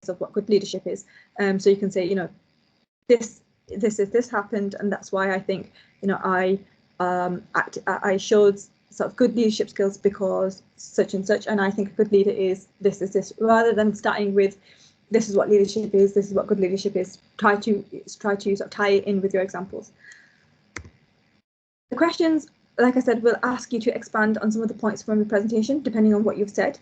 of what good leadership is. So you can say, you know, this happened, and that's why I think, you know, I showed sort of good leadership skills because such and such, and I think a good leader is this, rather than starting with this is what leadership is, this is what good leadership is. Try to sort of tie it in with your examples. The questions, like I said, will ask you to expand on some of the points from your presentation, depending on what you've said.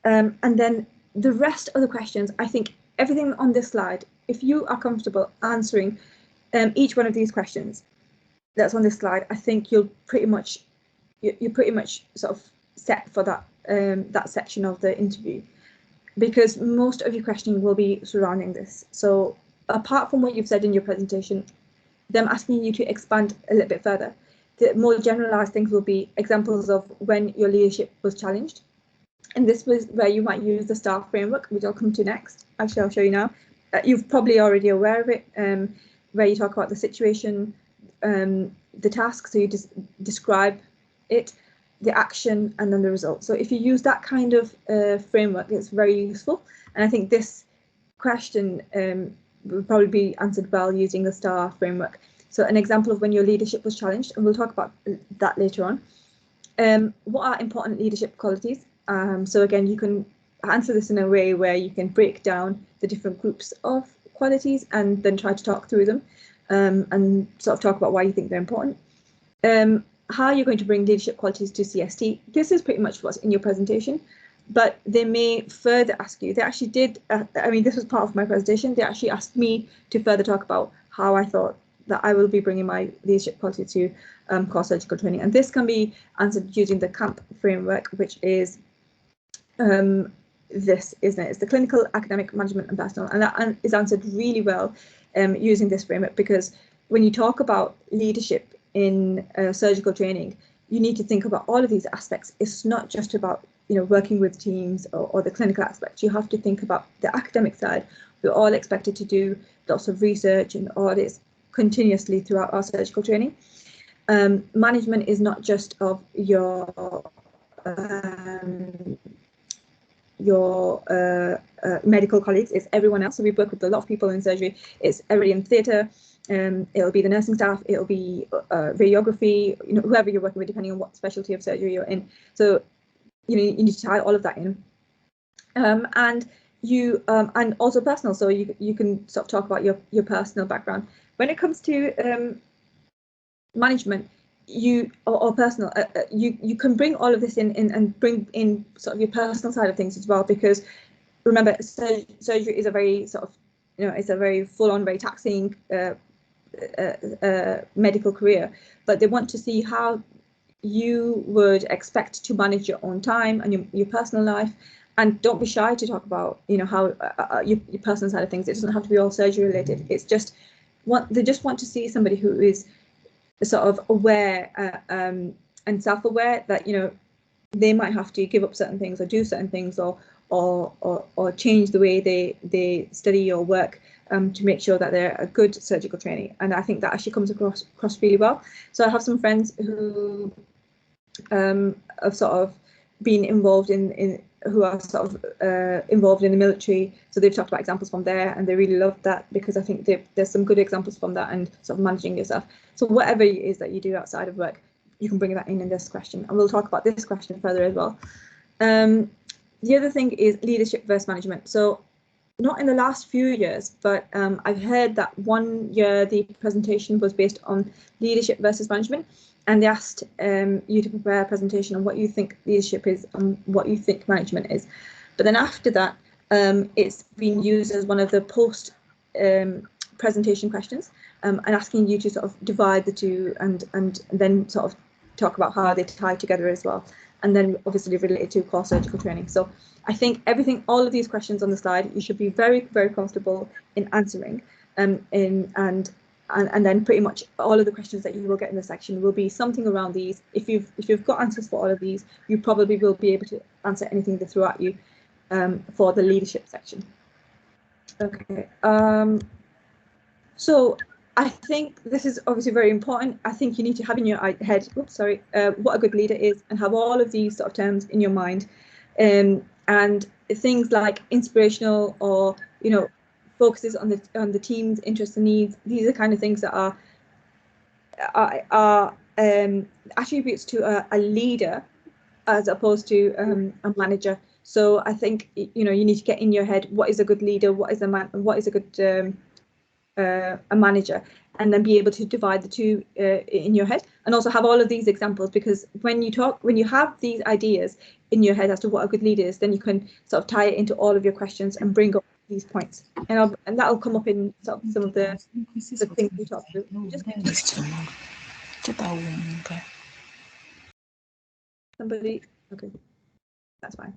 And then the rest of the questions, I think everything on this slide, if you are comfortable answering each one of these questions that's on this slide, I think you're pretty much sort of set for that that section of the interview, because most of your questioning will be surrounding this. So apart from what you've said in your presentation, them asking you to expand a little bit further. The more generalized things will be examples of when your leadership was challenged. And this was where you might use the STAR framework, which I'll come to next. Actually, I'll show you now. You're probably already aware of it, where you talk about the situation, the task, so you just describe it, the action, and then the result. So if you use that kind of framework, it's very useful. And I think this question will probably be answered well using the STAR framework. So an example of when your leadership was challenged, and we'll talk about that later on. What are important leadership qualities? So again, you can answer this in a way where you can break down the different groups of qualities and then try to talk through them and sort of talk about why you think they're important. How you're going to bring leadership qualities to CST. This is pretty much what's in your presentation, but they may further ask you. They actually did, I mean, this was part of my presentation. They actually asked me to further talk about how I thought that I will be bringing my leadership quality to core surgical training. And this can be answered using the CAMP framework, which is this, isn't it? It's the clinical, academic, management and personal. And that is answered really well using this framework, because when you talk about leadership in surgical training, you need to think about all of these aspects. It's not just about, you know, working with teams or the clinical aspects. You have to think about the academic side. We're all expected to do lots of research and audits continuously throughout our surgical training. Management is not just of your medical colleagues, it's everyone else. So we work with a lot of people in surgery. It's everybody in theatre, it'll be the nursing staff, it'll be radiography, you know, whoever you're working with, depending on what specialty of surgery you're in. So, you know, you need to tie all of that in. And you and also personal, so you can sort of talk about your personal background. When it comes to management, or personal, you can bring all of this in and bring in sort of your personal side of things as well, because remember, surgery is a very sort of, you know, it's a very full-on, very taxing medical career, but they want to see how you would expect to manage your own time and your personal life. And don't be shy to talk about, you know, how your personal side of things. It doesn't have to be all surgery related. It's just they just want to see somebody who is sort of aware and self-aware that, you know, they might have to give up certain things or do certain things or change the way they study or work to make sure that they're a good surgical training. And I think that actually comes across really well. So I have some friends who have sort of been involved who are sort of involved in the military. So they've talked about examples from there, and they really love that, because I think there's some good examples from that and sort of managing yourself. So whatever it is that you do outside of work, you can bring that in this question, and we'll talk about this question further as well. The other thing is leadership versus management. So not in the last few years, but I've heard that 1 year the presentation was based on leadership versus management, and they asked you to prepare a presentation on what you think leadership is and what you think management is. But then after that, it's been used as one of the post presentation questions, and asking you to sort of divide the two and then sort of talk about how they tie together as well, and then obviously related to core surgical training. So I think all of these questions on the slide, you should be very, very comfortable in answering, and then pretty much all of the questions that you will get in the section will be something around these. If you've got answers for all of these, you probably will be able to answer anything that threw at you for the leadership section. Okay. So I think this is obviously very important. I think you need to have in your head, what a good leader is, and have all of these sort of terms in your mind. And things like inspirational, or focuses on the team's interests and needs. These are the kind of things that are attributes to a leader as opposed to a manager. So I think you need to get in your head what is a good leader, what is a good a manager, and then be able to divide the two in your head, and also have all of these examples, because when you have these ideas in your head as to what a good leader is, then you can sort of tie it into all of your questions and bring up these points, and that'll come up in sort of some of the things we talked through. Somebody, okay, that's fine.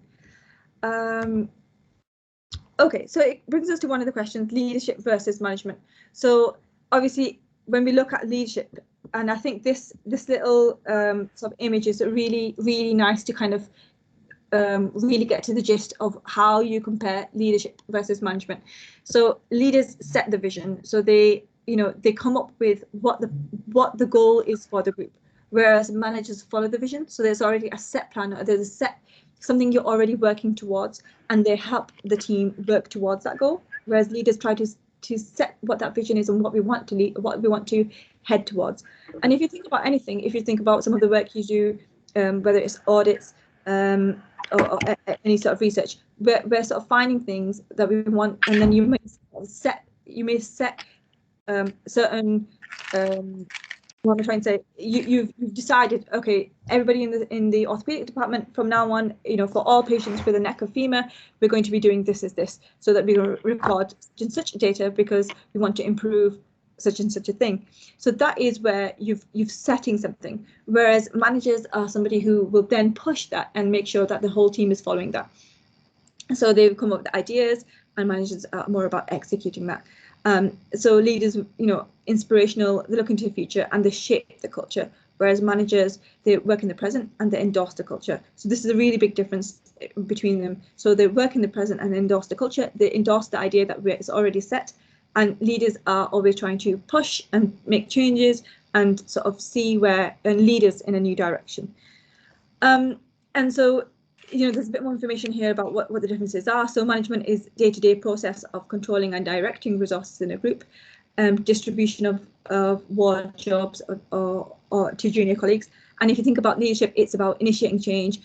Okay, so it brings us to one of the questions: leadership versus management. So obviously, when we look at leadership, and I think this little sort of image is really, really nice to kind of really get to the gist of how you compare leadership versus management. So leaders set the vision, so they come up with what the goal is for the group, whereas managers follow the vision. So there's already a set plan, or there's a set something you're already working towards, and they help the team work towards that goal. Whereas leaders try to set what that vision is and what we want to lead, what we want to head towards. And if you think about anything, if you think about some of the work you do, whether it's audits or any sort of research, we're sort of finding things that we want, and then you may set certain what am I trying to say? You've decided, okay, everybody in the orthopedic department from now on, for all patients with a neck or femur, we're going to be doing this, so that we record such and such data because we want to improve such and such a thing. So that is where you've setting something. Whereas managers are somebody who will then push that and make sure that the whole team is following that. So they've come up with ideas, and managers are more about executing that. So leaders, inspirational, they look into the future and they shape the culture, whereas managers, they work in the present and they endorse the culture. So this is a really big difference between them. So they work in the present and endorse the culture. They endorse the idea that it's already set, and leaders are always trying to push and make changes and sort of see and lead us in a new direction. And so there's a bit more information here about what the differences are. So management is day-to-day process of controlling and directing resources in a group, distribution of ward jobs or to junior colleagues. And if you think about leadership, it's about initiating change,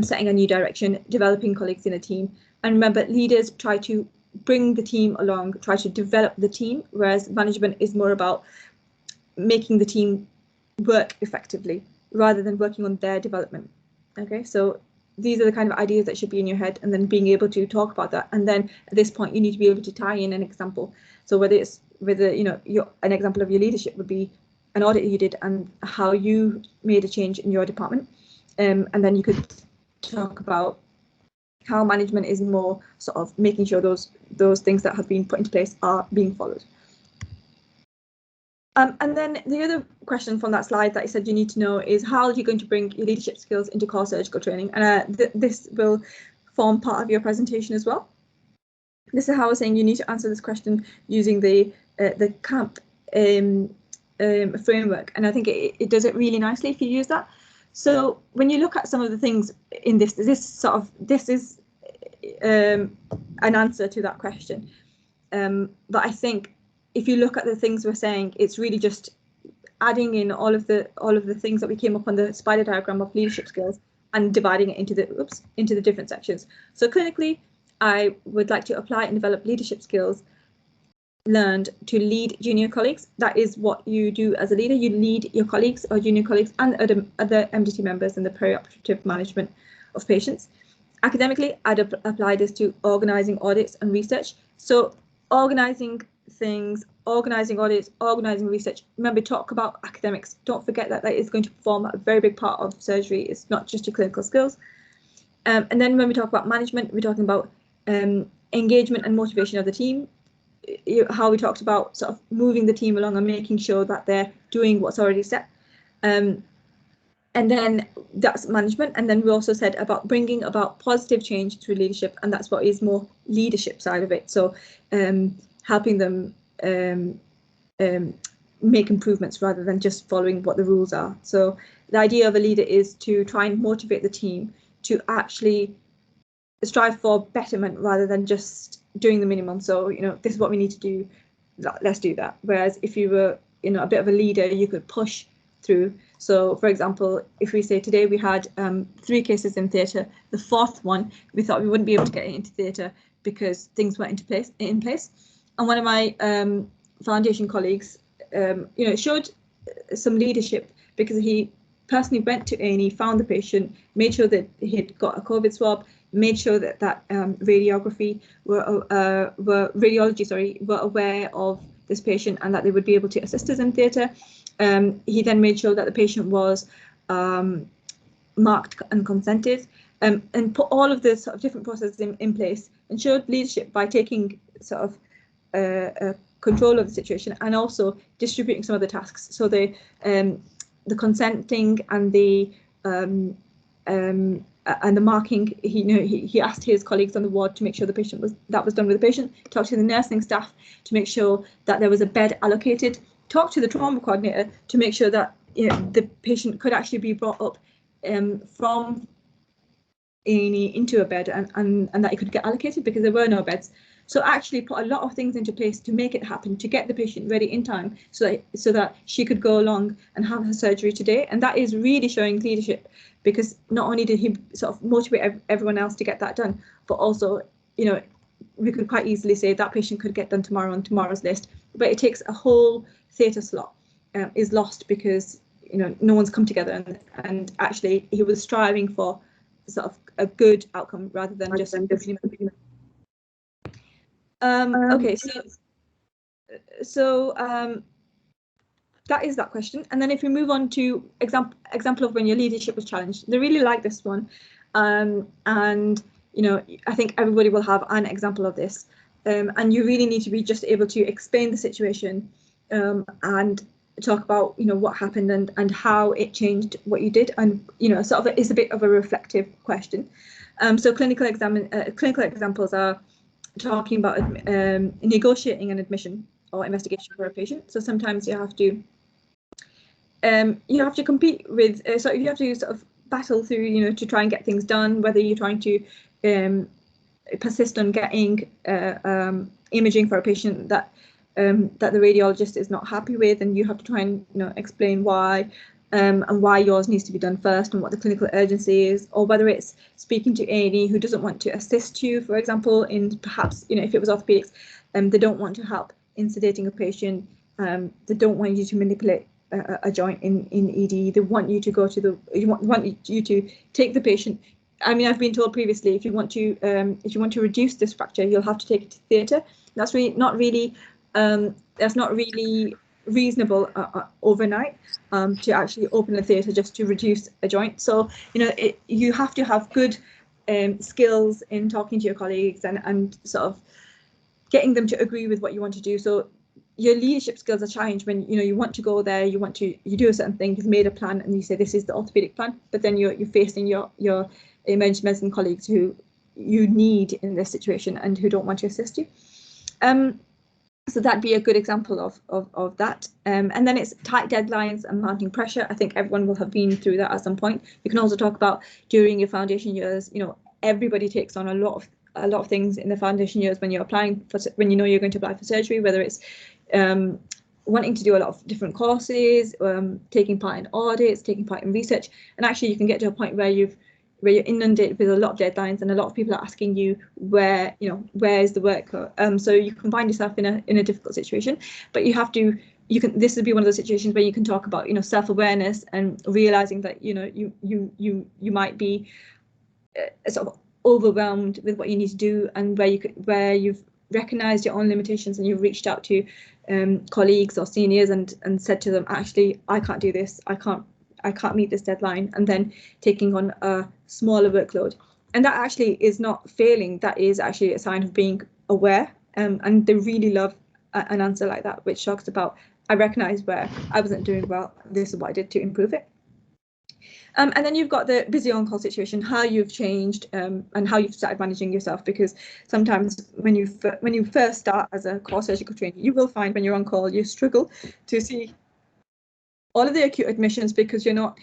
setting a new direction, developing colleagues in a team. And remember, leaders try to bring the team along, try to develop the team, whereas management is more about making the team work effectively rather than working on their development. Okay, so these are the kind of ideas that should be in your head, and then being able to talk about that. And then at this point, you need to be able to tie in an example. So whether an example of your leadership would be an audit you did and how you made a change in your department, and then you could talk about how management is more sort of making sure those things that have been put into place are being followed. And then the other question from that slide that I said you need to know is, how are you going to bring your leadership skills into core surgical training? And this will form part of your presentation as well. This is how I was saying you need to answer this question using the CAMP framework, and I think it does it really nicely if you use that. So when you look at some of the things in this is an answer to that question. But I think if you look at the things we're saying, it's really just adding in all of the things that we came up on the spider diagram of leadership skills and dividing it into the different sections. So clinically, I would like to apply and develop leadership skills learned to lead junior colleagues. That is what you do as a leader. You lead your colleagues or junior colleagues and other MDT members in the perioperative management of patients. Academically, I'd apply this to organising audits and research. So organising things, organising audits, organising research. Remember, talk about academics. Don't forget that is going to form a very big part of surgery. It's not just your clinical skills. And then when we talk about management, we're talking about engagement and motivation of the team. How we talked about sort of moving the team along and making sure that they're doing what's already set. And then that's management. And then we also said about bringing about positive change through leadership, and that's what is more leadership side of it. So helping them make improvements rather than just following what the rules are. So the idea of a leader is to try and motivate the team to actually strive for betterment rather than just doing the minimum. So, you know, this is what we need to do, let's do that. Whereas if you were, you know, a bit of a leader, you could push through. So, for example, if we say today we had 3 cases in theatre, the 4th one we thought we wouldn't be able to get it into theatre because things weren't in place. And one of my foundation colleagues, you know, showed some leadership because he personally went to A&E, found the patient, made sure that he had got a COVID swab, made sure that radiology were aware of this patient and that they would be able to assist us in theatre. He then made sure that the patient was marked and consented, and put all of the sort of different processes in place, and showed leadership by taking sort of control of the situation and also distributing some of the tasks. So the consenting and the marking, he asked his colleagues on the ward to make sure the patient was done with the patient, talked to the nursing staff to make sure that there was a bed allocated, talked to the trauma coordinator to make sure that, you know, the patient could actually be brought up from A&E into a bed and that it could get allocated because there were no beds. So actually put a lot of things into place to make it happen, to get the patient ready in time so that she could go along and have her surgery today. And that is really showing leadership, because not only did he sort of motivate everyone else to get that done, but also, you know, we could quite easily say that patient could get done tomorrow on tomorrow's list, but it takes a whole theatre slot is lost because, you know, no one's come together, and actually he was striving for sort of a good outcome rather than just okay, so that is that question. And then if we move on to example of when your leadership was challenged, they really like this one, and you know, I think everybody will have an example of this, and you really need to be just able to explain the situation and talk about, you know, what happened and how it changed what you did, and, you know, sort of it's a bit of a reflective question. So clinical examples are talking about negotiating an admission or investigation for a patient. So sometimes you have to compete with, so you have to sort of battle through, you know, to try and get things done, whether you're trying to persist on getting imaging for a patient that the radiologist is not happy with, and you have to try and, you know, explain why, and why yours needs to be done first and what the clinical urgency is, or whether it's speaking to A&E who doesn't want to assist you, for example, in perhaps, you know, if it was orthopedics, they don't want to help in sedating a patient, they don't want you to manipulate a joint in ED, they want you to go to want you to take the patient. I mean, I've been told previously, if you want to reduce this fracture, you'll have to take it to theatre. That's not really reasonable overnight to actually open a theatre just to reduce a joint. So, you know, you have to have good skills in talking to your colleagues and sort of getting them to agree with what you want to do. So your leadership skills are challenged when, you know, you want to go there, you do a certain thing, you've made a plan and you say this is the orthopedic plan, but then you're facing your emergency medicine colleagues who you need in this situation and who don't want to assist you. So that'd be a good example of that. And then it's tight deadlines and mounting pressure. I think everyone will have been through that at some point. You can also talk about during your foundation years, you know, everybody takes on a lot of things in the foundation years when you're applying for, when you know you're going to apply for surgery, whether it's wanting to do a lot of different courses, taking part in audits, taking part in research, and actually you can get to a point where you're inundated with a lot of deadlines and a lot of people are asking you where is the work. So you can find yourself in a difficult situation, but this would be one of those situations where you can talk about, you know, self-awareness and realizing that, you know, you might be sort of overwhelmed with what you need to do, and where you've recognized your own limitations and you've reached out to colleagues or seniors and said to them, actually, I can't do this, I can't meet this deadline, and then taking on a smaller workload. And that actually is not failing, that is actually a sign of being aware, and they really love an answer like that, which talks about, I recognize where I wasn't doing well, this is what I did to improve it. And then you've got the busy on-call situation, how you've changed and how you've started managing yourself, because sometimes when you first start as a core surgical trainee, you will find when you're on call, you struggle to see all of the acute admissions because you're not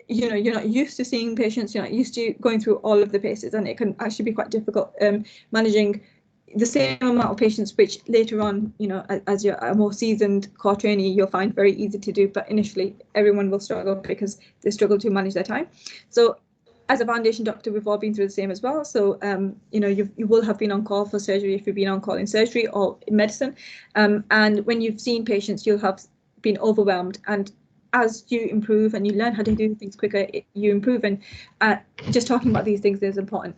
you're not used to seeing patients, you're not used to going through all of the paces, and it can actually be quite difficult managing the same amount of patients, which later on, as you're a more seasoned core trainee, you'll find very easy to do. But initially, everyone will struggle because they struggle to manage their time. So as a foundation doctor, we've all been through the same as well. So, you will have been on call for surgery if you've been on call in surgery or in medicine. And when you've seen patients, you'll have been overwhelmed. And as you improve and you learn how to do things quicker, you improve. And just talking about these things is important.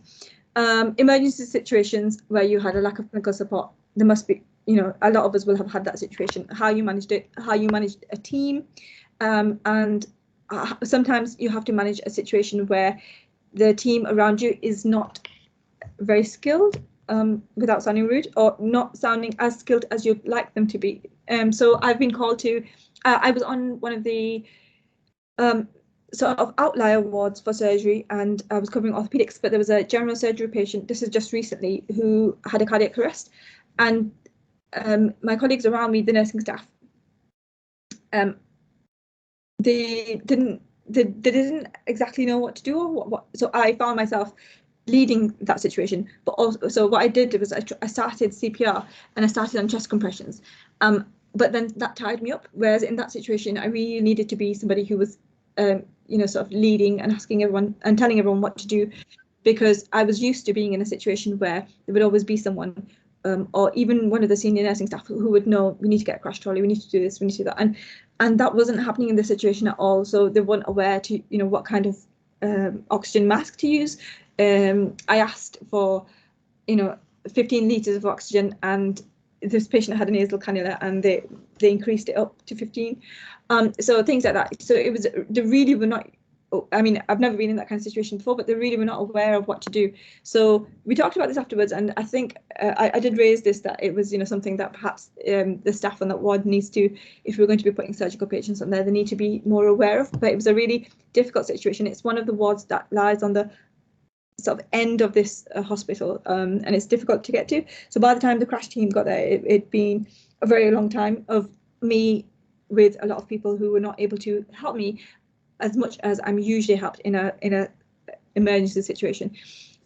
Emergency situations where you had a lack of clinical support, there must be, a lot of us will have had that situation. How you managed it, how you managed a team, and sometimes you have to manage a situation where the team around you is not very skilled, without sounding rude, or not sounding as skilled as you'd like them to be. So I've been called to, I was on one of the sort of outlier wards for surgery, and I was covering orthopedics, but there was a general surgery patient, this is just recently, who had a cardiac arrest. And my colleagues around me, the nursing staff, they didn't exactly know what to do, or what. So I found myself leading that situation. But also, so what I did was I started CPR and I started on chest compressions. But then that tied me up. Whereas in that situation, I really needed to be somebody who was, sort of leading and asking everyone and telling everyone what to do, because I was used to being in a situation where there would always be someone, or even one of the senior nursing staff who would know, we need to get a crash trolley, we need to do this, we need to do that. And that wasn't happening in this situation at all. So they weren't aware to, what kind of oxygen mask to use. I asked for, 15 litres of oxygen, and this patient had a nasal cannula, and they increased it up to 15. So things like that. So it was, they really were not, I mean, I've never been in that kind of situation before, but they really were not aware of what to do. So we talked about this afterwards, and I think I did raise this, that it was, something that perhaps the staff on that ward needs to, if we're going to be putting surgical patients on there, they need to be more aware of. But it was a really difficult situation. It's one of the wards that lies on the sort of end of this hospital, and it's difficult to get to. So by the time the crash team got there, it'd been a very long time of me with a lot of people who were not able to help me as much as I'm usually helped in a emergency situation.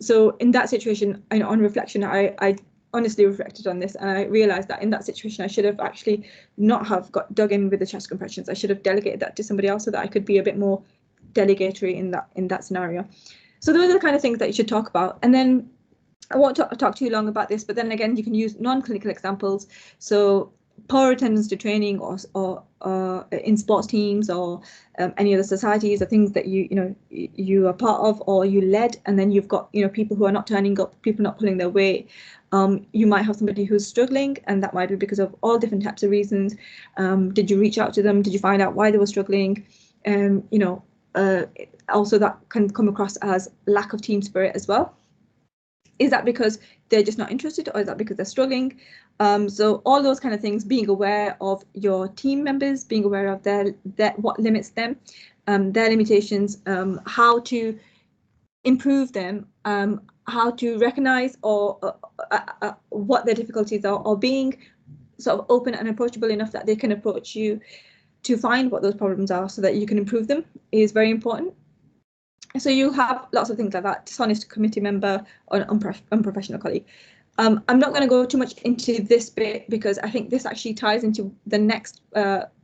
So in that situation, and on reflection, I honestly reflected on this, and I realized that in that situation I should have actually not have got dug in with the chest compressions. I should have delegated that to somebody else so that I could be a bit more delegatory in that scenario. So those are the kind of things that you should talk about. And then I won't talk too long about this, but then again, you can use non-clinical examples. So poor attendance to training, or in sports teams, or any other societies, or things that you are part of or you led, and then you've got people who are not turning up, people not pulling their weight. You might have somebody who's struggling, and that might be because of all different types of reasons. Did you reach out to them? Did you find out why they were struggling? Also, that can come across as lack of team spirit as well. Is that because they're just not interested, or is that because they're struggling? So all those kind of things, being aware of your team members, being aware of their what limits them, their limitations, how to improve them, how to recognize or what their difficulties are, or being sort of open and approachable enough that they can approach you to find what those problems are so that you can improve them, is very important. So you'll have lots of things like that: dishonest committee member or unprofessional colleague. I'm not going to go too much into this bit, because I think this actually ties into the next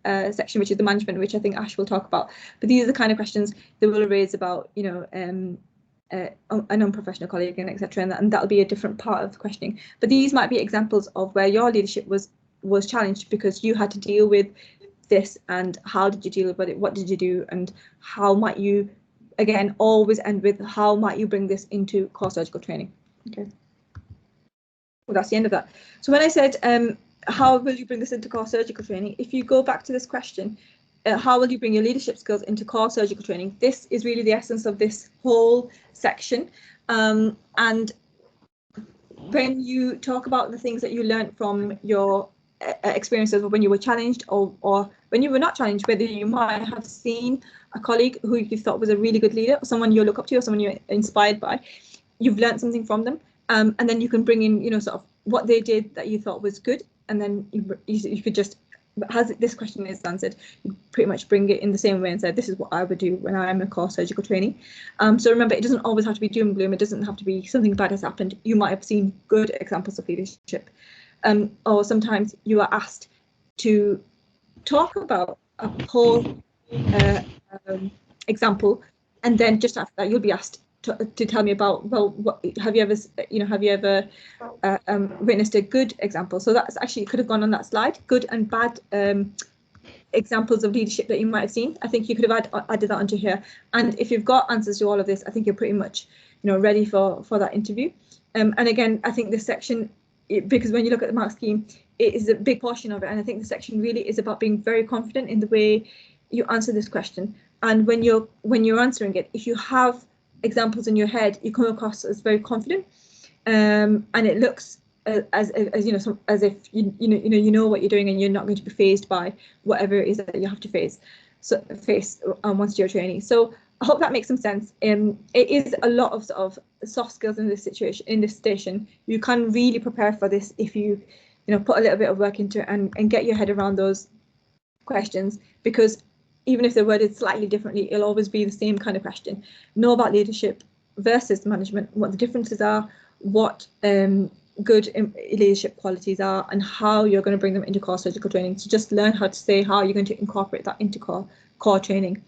section, which is the management, which I think Ash will talk about. But these are the kind of questions they will raise about, an unprofessional colleague, and etc. And that'll be a different part of the questioning. But these might be examples of where your leadership was challenged because you had to deal with this, and how did you deal with it? What did you do? And how might you, again, always end with how might you bring this into core surgical training? Okay. Well, that's the end of that. So when I said, how will you bring this into core surgical training? If you go back to this question, how will you bring your leadership skills into core surgical training? This is really the essence of this whole section. And when you talk about the things that you learned from your experiences when you were challenged, or when you were not challenged, whether you might have seen a colleague who you thought was a really good leader, or someone you look up to, or someone you're inspired by, you've learned something from them. And then you can bring in, sort of what they did that you thought was good, and then you could just as this question is answered, you pretty much bring it in the same way and say, this is what I would do when I'm a core surgical trainee. So remember, it doesn't always have to be doom and gloom. It doesn't have to be something bad has happened. You might have seen good examples of leadership. Or sometimes you are asked to talk about a poor example, and then just after that, you'll be asked to tell me about, well, what have you ever witnessed a good example? So that's actually, could have gone on that slide, good and bad examples of leadership that you might have seen. I think you could have added that onto here. And if you've got answers to all of this, I think you're pretty much, ready for that interview. And again, I think this section, because when you look at the mark scheme, it is a big portion of it. And I think the section really is about being very confident in the way you answer this question. And when you're answering it, if you have examples in your head, you come across as very confident, and it looks as if you know what you're doing, and you're not going to be fazed by whatever it is that you have to face once you're training. So I hope that makes some sense. It is a lot of sort of soft skills in this situation, in this station. You can really prepare for this if you put a little bit of work into it and get your head around those questions, because even if they're worded slightly differently, it'll always be the same kind of question. Know about leadership versus management, what the differences are, what good leadership qualities are, and how you're going to bring them into core surgical training. So just learn how to say how you're going to incorporate that into core training.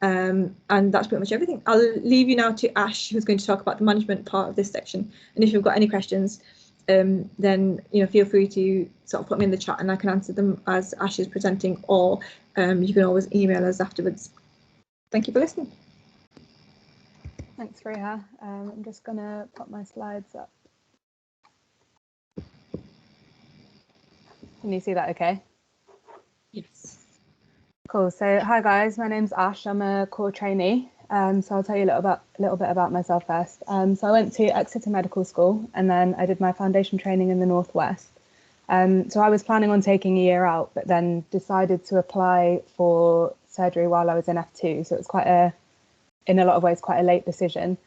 And that's pretty much everything. I'll leave you now to Ash, who's going to talk about the management part of this section. And if you've got any questions, then feel free to sort of put them in the chat and I can answer them as Ash is presenting, or you can always email us afterwards. Thank you for listening. Thanks, Reha. I'm just going to put my slides up. Can you see that okay? Yes. Cool. So hi guys, my name's Ash. I'm a core trainee. So I'll tell you a little bit about myself first. So I went to Exeter Medical School and then I did my foundation training in the Northwest. So I was planning on taking a year out, but then decided to apply for surgery while I was in F2. So it's in a lot of ways, quite a late decision.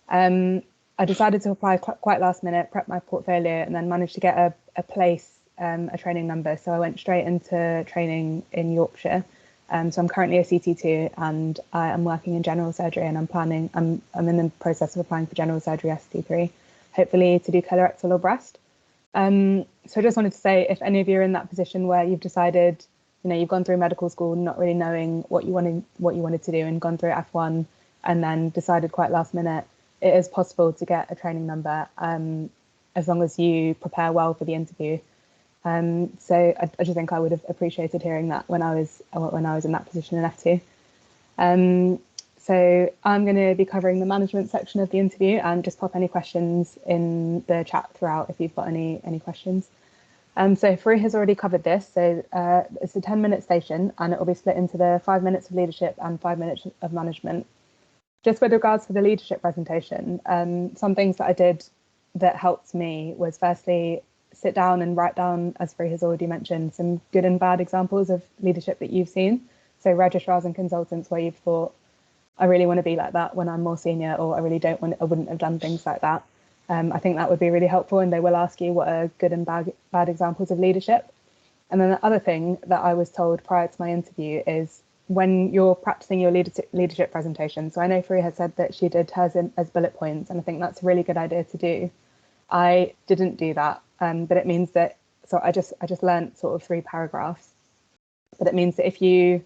I decided to apply quite last minute, prep my portfolio, and then managed to get a place, a training number. So I went straight into training in Yorkshire. So I'm currently a CT2 and I am working in general surgery, and I'm in the process of applying for general surgery ST3, hopefully to do colorectal or breast. So I just wanted to say, if any of you are in that position where you've decided, you've gone through medical school not really knowing what you wanted to do, and gone through F1 and then decided quite last minute, it is possible to get a training number as long as you prepare well for the interview. So I just think I would have appreciated hearing that when I was in that position in F2. So I'm going to be covering the management section of the interview, and just pop any questions in the chat throughout if you've got any questions. So Free has already covered this. So it's a 10-minute station, and it will be split into the 5 minutes of leadership and 5 minutes of management. Just with regards to the leadership presentation, some things that I did that helped me was firstly, sit down and write down, as Free has already mentioned, some good and bad examples of leadership that you've seen. So registrars and consultants where you've thought, I really want to be like that when I'm more senior, or I wouldn't have done things like that. I think that would be really helpful, and they will ask you what are good and bad examples of leadership. And then the other thing that I was told prior to my interview is when you're practicing your leadership presentation. So I know Free has said that she did hers as bullet points, and I think that's a really good idea to do. I didn't do that, but it means that, so I just learnt sort of 3 paragraphs, but it means that if you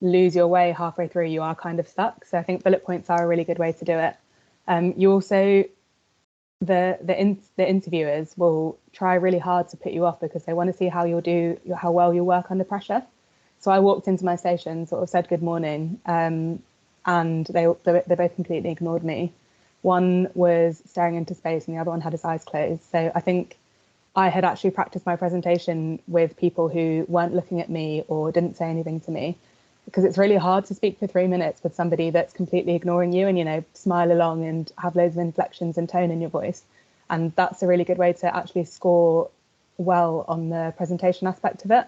lose your way halfway through, you are kind of stuck. So I think bullet points are a really good way to do it. You also, the interviewers will try really hard to put you off because they want to see how well you work under pressure. So I walked into my station, sort of said good morning, and they both completely ignored me. One was staring into space and the other one had his eyes closed. So I think I had actually practiced my presentation with people who weren't looking at me or didn't say anything to me, because it's really hard to speak for 3 minutes with somebody that's completely ignoring you and, smile along and have loads of inflections and tone in your voice. And that's a really good way to actually score well on the presentation aspect of it.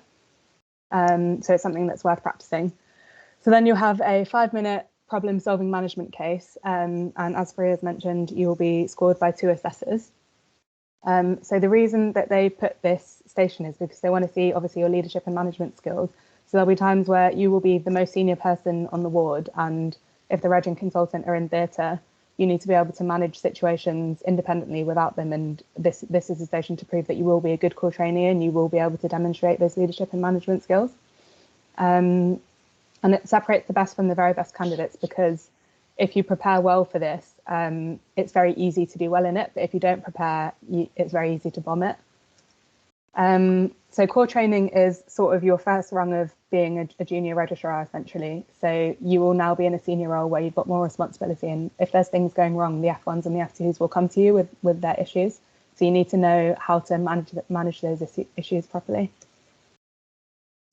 So it's something that's worth practicing. So then you'll have a 5-minute problem-solving management case. And as Freya has mentioned, you will be scored by 2 assessors. So the reason that they put this station is because they want to see obviously your leadership and management skills. So there'll be times where you will be the most senior person on the ward, and if the reg and consultant are in theatre, you need to be able to manage situations independently without them. And this is a station to prove that you will be a good core trainee and you will be able to demonstrate those leadership and management skills. And it separates the best from the very best candidates, because if you prepare well for this, it's very easy to do well in it. But if you don't prepare, it's very easy to bomb it. So core training is sort of your first rung of being a junior registrar, essentially. So you will now be in a senior role where you've got more responsibility. And if there's things going wrong, the F1s and the F2s will come to you with their issues. So you need to know how to manage those issues properly.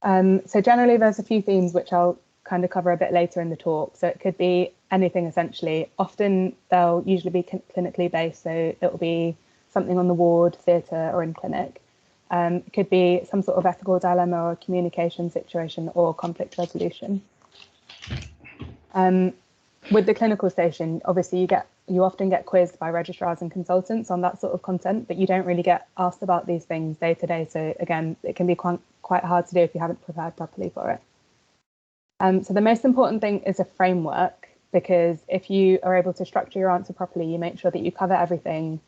So generally, there's a few themes which I'll kind of cover a bit later in the talk. So it could be anything, essentially. Often they'll usually be clinically based. So it will be something on the ward, theatre, or in clinic. It could be some sort of ethical dilemma or communication situation or conflict resolution. With the clinical station, obviously you often get quizzed by registrars and consultants on that sort of content, but you don't really get asked about these things day to day. So again, it can be quite hard to do if you haven't prepared properly for it. So the most important thing is a framework, because if you are able to structure your answer properly, you make sure that you cover everything.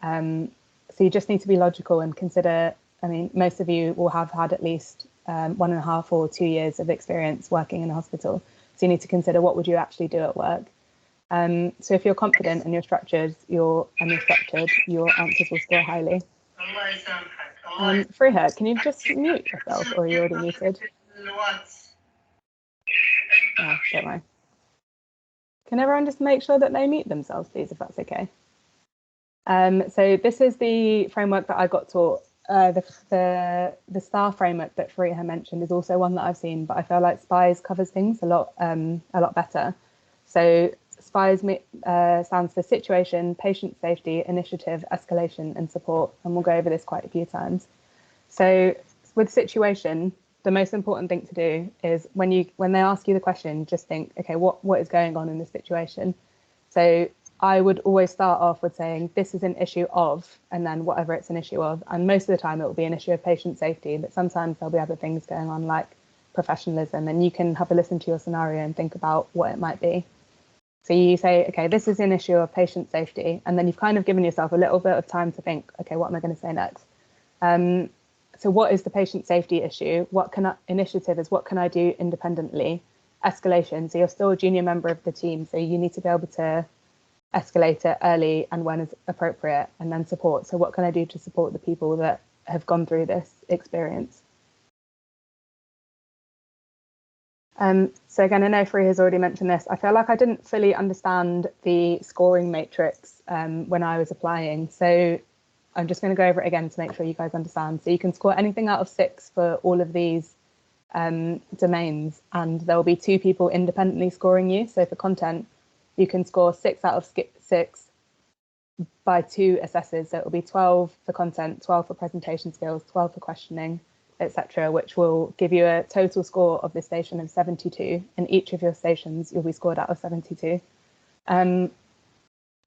So you just need to be logical and consider, I mean, most of you will have had at least 1.5 or 2 years of experience working in a hospital. So you need to consider, what would you actually do at work? So if you're confident and you're structured, your answers will score highly. Freya, can you just mute yourself, or are you already muted? Oh, don't worry. Can everyone just make sure that they mute themselves, please, if that's okay? So this is the framework that I got taught. The STAR framework that Freya mentioned is also one that I've seen, but I feel like SPIES covers things a lot better. So SPIES stands for situation, patient safety, initiative, escalation, and support, and we'll go over this quite a few times. So with situation, the most important thing to do is when they ask you the question, just think, okay, what is going on in this situation? So I would always start off with saying, this is an issue of, and then whatever it's an issue of. And most of the time it will be an issue of patient safety, but sometimes there'll be other things going on like professionalism, and you can have a listen to your scenario and think about what it might be. So you say, okay, this is an issue of patient safety, and then you've kind of given yourself a little bit of time to think, okay, what am I going to say next? So what is the patient safety issue? Initiative is, what can I do independently? Escalation, so you're still a junior member of the team, so you need to be able to escalate it early and when is appropriate. And then support, so what can I do to support the people that have gone through this experience? So again, I know Free has already mentioned this. I feel like I didn't fully understand the scoring matrix when I was applying. So I'm just going to go over it again to make sure you guys understand. So you can score anything out of 6 for all of these domains, and there will be 2 people independently scoring you. So for content, you can score 6 out of 6 by 2 assessors. So it will be 12 for content, 12 for presentation skills, 12 for questioning, etc., which will give you a total score of the station of 72. And each of your stations, you'll be scored out of 72.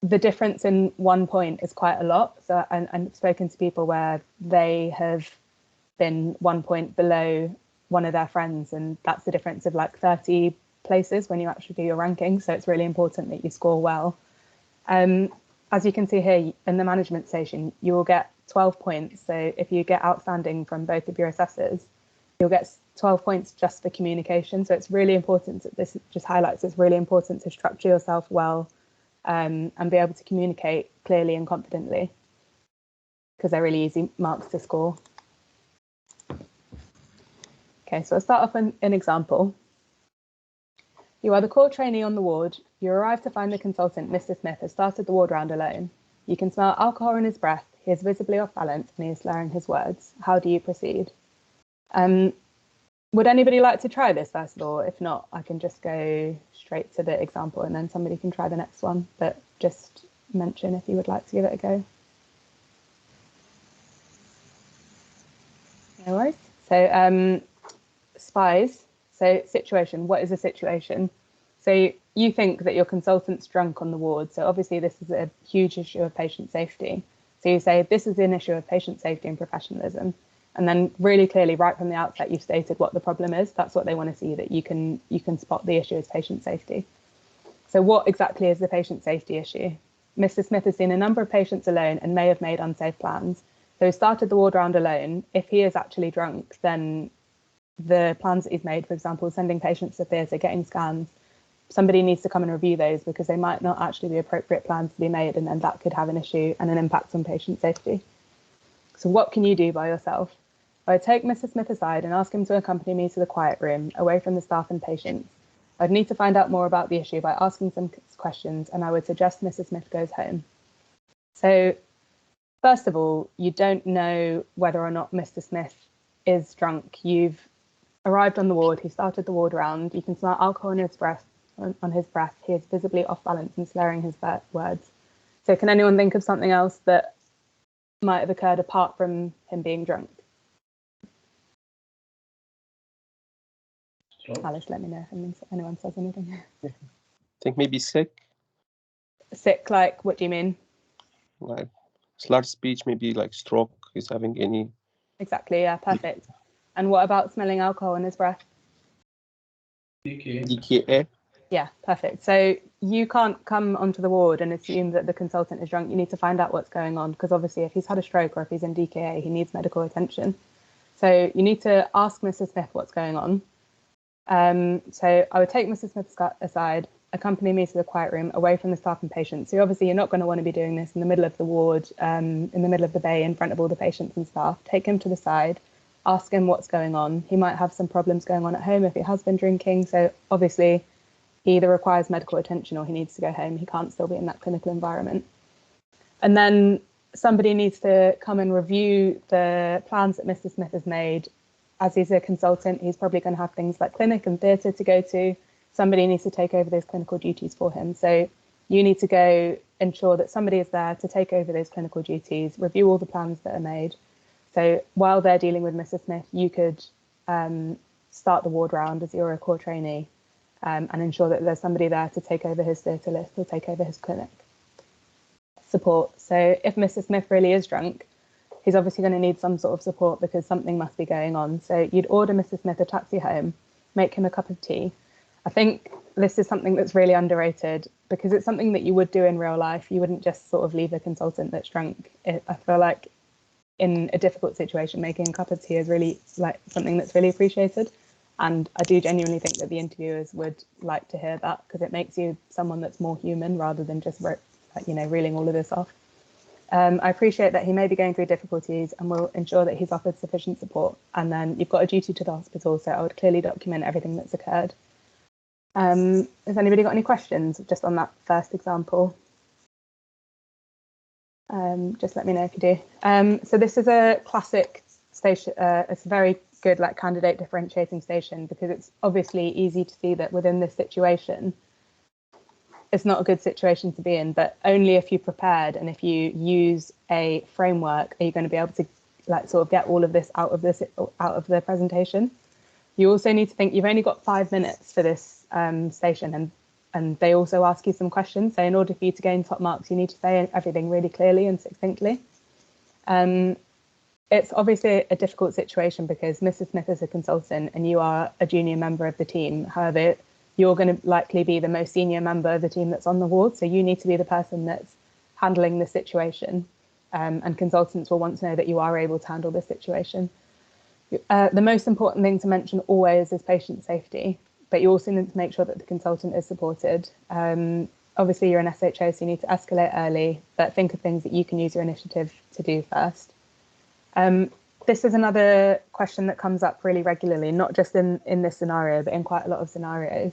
The difference in 1 point is quite a lot. So I've spoken to people where they have been 1 point below one of their friends, and that's the difference of like 30 places when you actually do your ranking. So it's really important that you score well. As you can see here in the management station, you will get 12 points. So if you get outstanding from both of your assessors, you'll get 12 points just for communication. So it's really important that this just highlights it's really important to structure yourself well and be able to communicate clearly and confidently, because they're really easy marks to score. Okay, so I'll start off with an example. You are the core trainee on the ward. You arrive to find the consultant, Mr. Smith, has started the ward round alone. You can smell alcohol in his breath. He is visibly off balance and he is slurring his words. How do you proceed? Would anybody like to try this first of all? If not, I can just go straight to the example and then somebody can try the next one, but just mention if you would like to give it a go. No worries. So SPIES, so situation, what is a situation? So you think that your consultant's drunk on the ward. So obviously this is a huge issue of patient safety. So you say, this is an issue of patient safety and professionalism. And then really clearly, right from the outset, you've stated what the problem is. That's what they want to see, that you can spot the issue as patient safety. So what exactly is the patient safety issue? Mr. Smith has seen a number of patients alone and may have made unsafe plans. So he started the ward round alone. If he is actually drunk, then the plans that he's made, for example, sending patients to theatre, getting scans, somebody needs to come and review those because they might not actually be appropriate plans to be made, and then that could have an issue and an impact on patient safety. So what can you do by yourself? I'd take Mr. Smith aside and ask him to accompany me to the quiet room, away from the staff and patients. I'd need to find out more about the issue by asking some questions, and I would suggest Mrs. Smith goes home. So first of all, you don't know whether or not Mr. Smith is drunk. You've arrived on the ward, he started the ward round, you can smell alcohol on his breath, he is visibly off balance and slurring his words. So can anyone think of something else that might have occurred apart from him being drunk? Alice, let me know if anyone says anything. I think maybe sick. Sick, like, what do you mean? Like slurred speech, maybe like stroke. He's having any. Exactly, yeah, perfect. And what about smelling alcohol in his breath? DKA. Yeah, perfect. So you can't come onto the ward and assume that the consultant is drunk. You need to find out what's going on, because obviously if he's had a stroke or if he's in DKA, he needs medical attention. So you need to ask Mrs. Smith what's going on. So I would take Mrs. Smith aside, accompany me to the quiet room, away from the staff and patients. So obviously you're not going to want to be doing this in the middle of the ward, in the middle of the bay, in front of all the patients and staff. Take him to the side, ask him what's going on. He might have some problems going on at home if he has been drinking. So obviously he either requires medical attention or he needs to go home. He can't still be in that clinical environment. And then somebody needs to come and review the plans that Mr. Smith has made. As he's a consultant, he's probably going to have things like clinic and theatre to go to. Somebody needs to take over those clinical duties for him. So you need to go ensure that somebody is there to take over those clinical duties, review all the plans that are made. So while they're dealing with Mrs. Smith, you could start the ward round as you're a core trainee, and ensure that there's somebody there to take over his theatre list or take over his clinic support. So if Mrs. Smith really is drunk, he's obviously going to need some sort of support because something must be going on. So you'd order Mrs. Smith a taxi home, make him a cup of tea. I think this is something that's really underrated because it's something that you would do in real life. You wouldn't just sort of leave a consultant that's drunk. I feel like in a difficult situation, making a cup of tea is really like something that's really appreciated. And I do genuinely think that the interviewers would like to hear that because it makes you someone that's more human rather than just, reeling all of this off. I appreciate that he may be going through difficulties and will ensure that he's offered sufficient support. And then you've got a duty to the hospital, so I would clearly document everything that's occurred. Has anybody got any questions just on that first example? Just let me know if you do. So this is a classic station. It's a very good candidate differentiating station because it's obviously easy to see that within this situation, it's not a good situation to be in, but only if you're prepared and if you use a framework are you going to be able to sort of get all of this out of the presentation. You also need to think you've only got 5 minutes for this station, and they also ask you some questions. So in order for you to gain top marks, you need to say everything really clearly and succinctly. It's obviously a difficult situation because Mrs. Smith is a consultant and you are a junior member of the team. However, you're going to likely be the most senior member of the team that's on the ward. So you need to be the person that's handling the situation. And consultants will want to know that you are able to handle this situation. The most important thing to mention always is patient safety, but you also need to make sure that the consultant is supported. Obviously, you're an SHO, so you need to escalate early, but think of things that you can use your initiative to do first. This is another question that comes up really regularly, not just in this scenario, but in quite a lot of scenarios.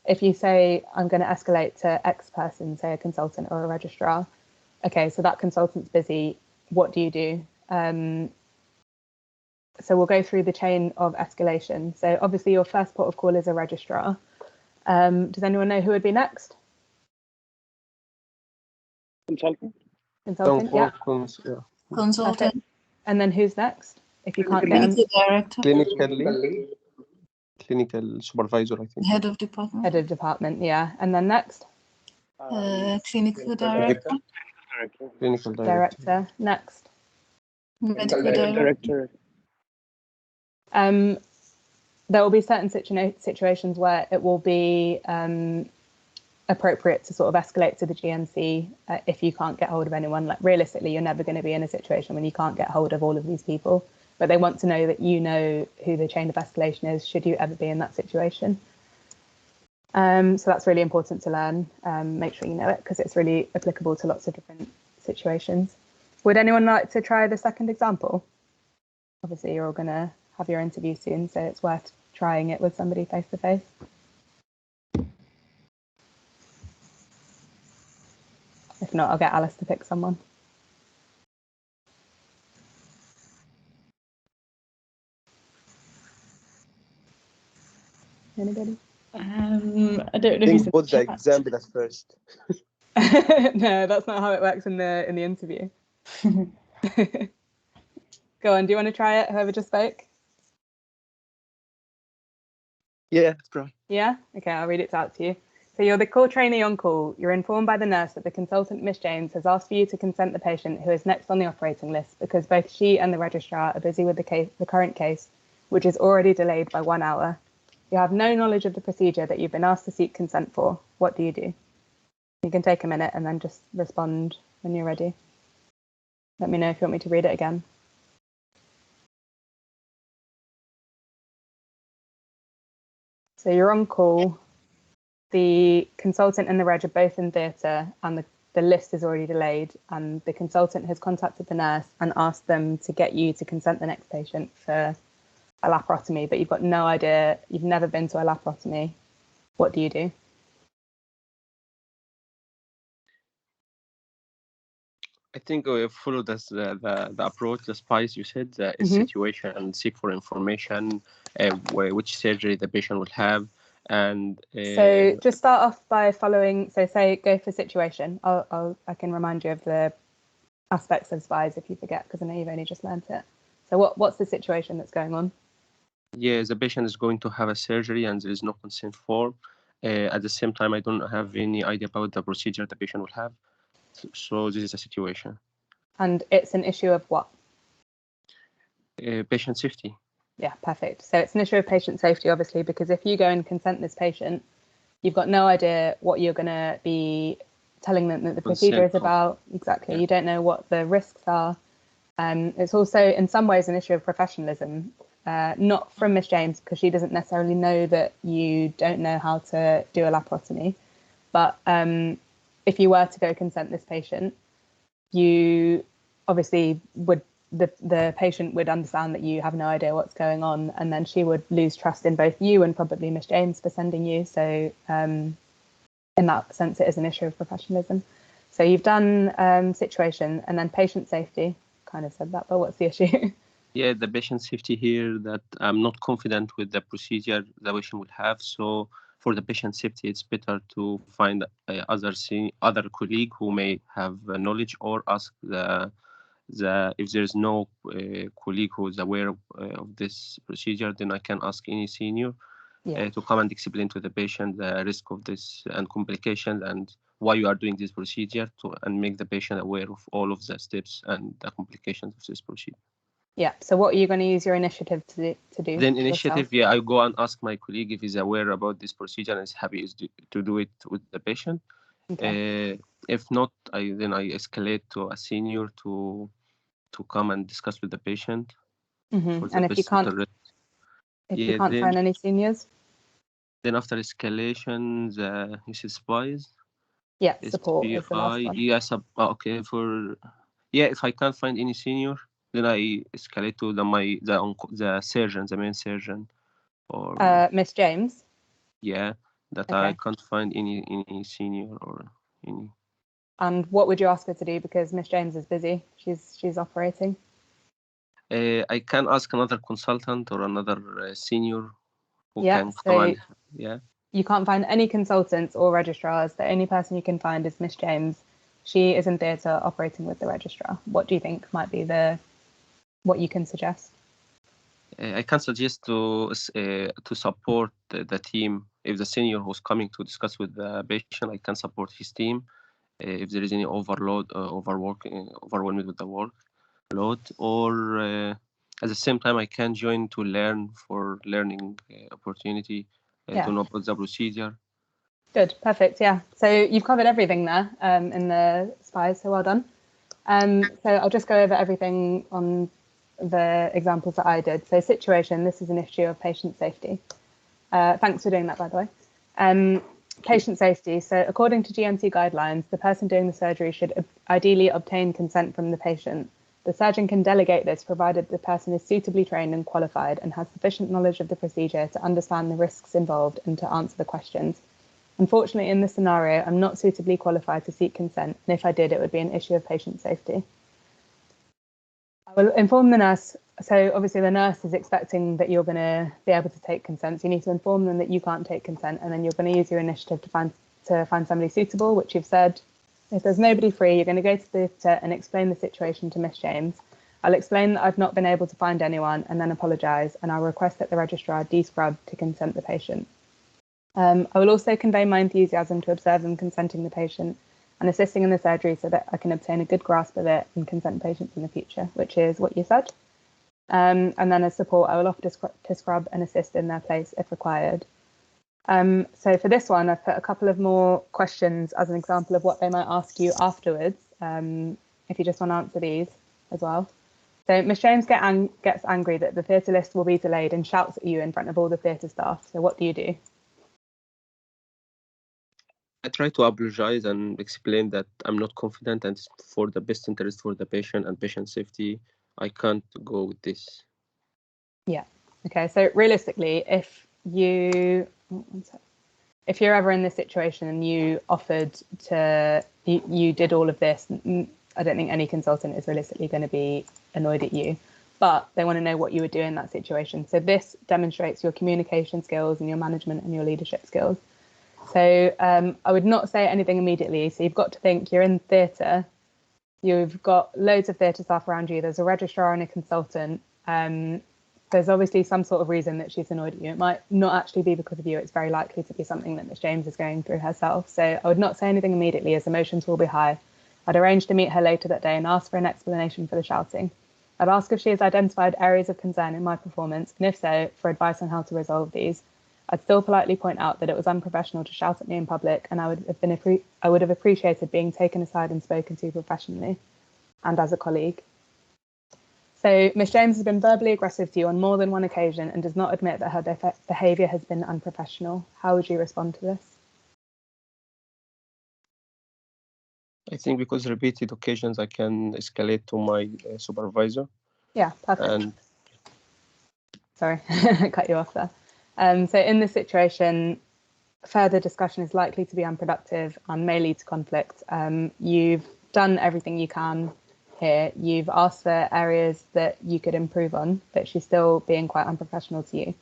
If you say, I'm going to escalate to X person, say a consultant or a registrar, okay, so that consultant's busy, what do you do? So we'll go through the chain of escalation. So obviously your first port of call is a registrar. Does anyone know who would be next? Consultant. Consultant, yeah. Consultant. Perfect. And then who's next? If you can't get Clinical director. Clinical supervisor, I think. Head of department. Head of department, yeah. And then next? Clinical director. Clinical director. Director. Next. Medical director. There will be certain situations where it will be appropriate to sort of escalate to the GMC if you can't get hold of anyone. Like realistically, you're never going to be in a situation when you can't get hold of all of these people, but they want to know that you know who the chain of escalation is should you ever be in that situation. So that's really important to learn. Make sure you know it because it's really applicable to lots of different situations. Would anyone like to try the second example? Obviously, you're all going to have your interview soon, so it's worth trying it with somebody face to face. If not, I'll get Alice to pick someone. Anybody? I don't know. I think put the example at first. No, that's not how it works in the interview. Go on, do you want to try it? Whoever just spoke? Yeah, right. Yeah? Okay, I'll read it out to you. So you're the call trainee on call. You're informed by the nurse that the consultant, Miss James, has asked for you to consent the patient who is next on the operating list because both she and the registrar are busy with the current case, which is already delayed by 1 hour. You have no knowledge of the procedure that you've been asked to seek consent for. What do you do? You can take a minute and then just respond when you're ready. Let me know if you want me to read it again. So you're on call. The consultant and the reg are both in theatre and the list is already delayed, and the consultant has contacted the nurse and asked them to get you to consent the next patient for a laparotomy, but you've got no idea, you've never been to a laparotomy. What do you do? I think we follow this, the approach, the spice you said, the situation and seek for information, which surgery the patient will have. And so just start off by following, so say go for situation. I can remind you of the aspects of SPIES if you forget, because I know you've only just learned it. So what's the situation that's going on? Yeah, the patient is going to have a surgery and there is no consent form. At the same time, I don't have any idea about the procedure the patient will have. So this is a situation. And it's an issue of what? Patient safety. Yeah, perfect. So it's an issue of patient safety, obviously, because if you go and consent this patient, you've got no idea what you're going to be telling them that the procedure is about. Exactly. Yeah. You don't know what the risks are. It's also in some ways an issue of professionalism, not from Miss James, because she doesn't necessarily know that you don't know how to do a laparotomy. But if you were to go consent this patient, you obviously would, the patient would understand that you have no idea what's going on, and then she would lose trust in both you and probably Miss James for sending you. So in that sense, it is an issue of professionalism. So you've done situation and then patient safety. Kind of said that, but what's the issue? Yeah, the patient safety here, that I'm not confident with the procedure the patient will have. So for the patient safety, it's better to find other colleague who may have knowledge, or ask if there's no colleague who is aware of this procedure, then I can ask any senior to come and explain to the patient the risk of this and complications and why you are doing this procedure, and make the patient aware of all of the steps and the complications of this procedure. Yeah. So what are you going to use your initiative to do? Then initiative, I go and ask my colleague if he's aware about this procedure and is happy to do it with the patient. Okay. If not, then I escalate to a senior to come and discuss with the patient. And if you can't, find any seniors, then after escalation, this is SPIES. Yeah, support is the last one. Yes, okay. If I can't find any senior, then I escalate to the surgeon, the main surgeon, or Miss James. Yeah, that okay. I can't find any senior or any. And what would you ask her to do, because Miss James is busy? She's operating. I can ask another consultant or another senior who can come and. Yeah. You can't find any consultants or registrars. The only person you can find is Miss James. She is in theatre operating with the registrar. What do you think might be what you can suggest? I can suggest to support the team. If the senior who's coming to discuss with the patient, I can support his team if there is any overwhelmed with the workload, or at the same time I can join to learn for learning opportunity Yeah. to know about the procedure. Good, perfect. Yeah. So you've covered everything there in the SPIES, so well done. So I'll just go over everything on the examples that I did. So situation, this is an issue of patient safety. Thanks for doing that, by the way. Patient safety. So according to GMC guidelines, the person doing the surgery should ideally obtain consent from the patient. The surgeon can delegate this provided the person is suitably trained and qualified and has sufficient knowledge of the procedure to understand the risks involved and to answer the questions. Unfortunately, in this scenario, I'm not suitably qualified to seek consent, and if I did, it would be an issue of patient safety. I will inform the nurse. So obviously the nurse is expecting that you're going to be able to take consent. So you need to inform them that you can't take consent, and then you're going to use your initiative to find somebody suitable, which you've said. If there's nobody free, you're going to go to the theatre and explain the situation to Miss James. I'll explain that I've not been able to find anyone and then apologise, and I'll request that the registrar descrub to consent the patient. I will also convey my enthusiasm to observe them consenting the patient and assisting in the surgery so that I can obtain a good grasp of it and consent patients in the future, which is what you said. And then as support, I will offer to scrub and assist in their place if required. So for this one, I've put a couple of more questions as an example of what they might ask you afterwards, if you just want to answer these as well. So Miss James gets angry that the theatre list will be delayed and shouts at you in front of all the theatre staff. So what do you do? I try to apologize and explain that I'm not confident, and for the best interest for the patient and patient safety, I can't go with this. Yeah. Okay. So realistically, if you're ever in this situation and you offered to, you did all of this, I don't think any consultant is realistically going to be annoyed at you, but they want to know what you would do in that situation. So this demonstrates your communication skills and your management and your leadership skills. So I would not say anything immediately. So you've got to think you're in theatre, you've got loads of theatre staff around you, there's a registrar and a consultant. There's obviously some sort of reason that she's annoyed at you. It might not actually be because of you. It's very likely to be something that Miss James is going through herself. So I would not say anything immediately as emotions will be high. I'd arrange to meet her later that day and ask for an explanation for the shouting. I'd ask if she has identified areas of concern in my performance, and if so, for advice on how to resolve these. I'd still politely point out that it was unprofessional to shout at me in public, and I would have appreciated being taken aside and spoken to professionally and as a colleague. So Miss James has been verbally aggressive to you on more than one occasion and does not admit that her behaviour has been unprofessional. How would you respond to this? I think because repeated occasions, I can escalate to my supervisor. Yeah, perfect. Sorry, I cut you off there. So in this situation, further discussion is likely to be unproductive and may lead to conflict. You've done everything you can here. You've asked for areas that you could improve on, but she's still being quite unprofessional to you.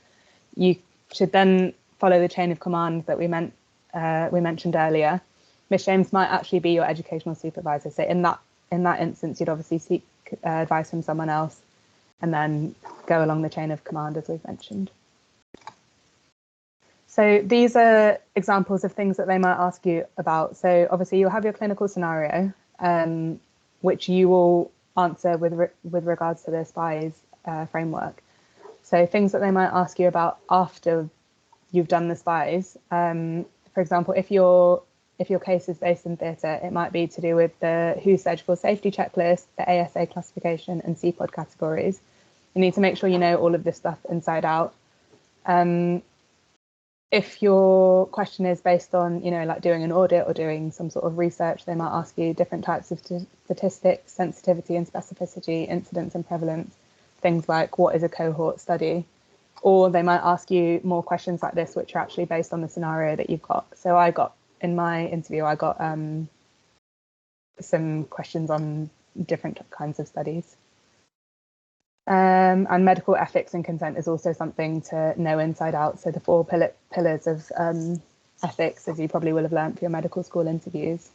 You should then follow the chain of command that we mentioned earlier. Miss James might actually be your educational supervisor. So in that instance, you'd obviously seek advice from someone else and then go along the chain of command, as we've mentioned. So these are examples of things that they might ask you about. So obviously you'll have your clinical scenario, which you will answer with regards to the SPIES framework. So things that they might ask you about after you've done the SPIES. For example, if your case is based in theatre, it might be to do with the WHO surgical safety checklist, the ASA classification, and CPOD categories. You need to make sure you know all of this stuff inside out. If your question is based on, like doing an audit or doing some sort of research, they might ask you different types of statistics, sensitivity and specificity, incidence and prevalence, things like what is a cohort study, or they might ask you more questions like this, which are actually based on the scenario that you've got. So in my interview, I got some questions on different kinds of studies. And medical ethics and consent is also something to know inside out. So the 4 pillars of ethics, as you probably will have learned for your medical school interviews.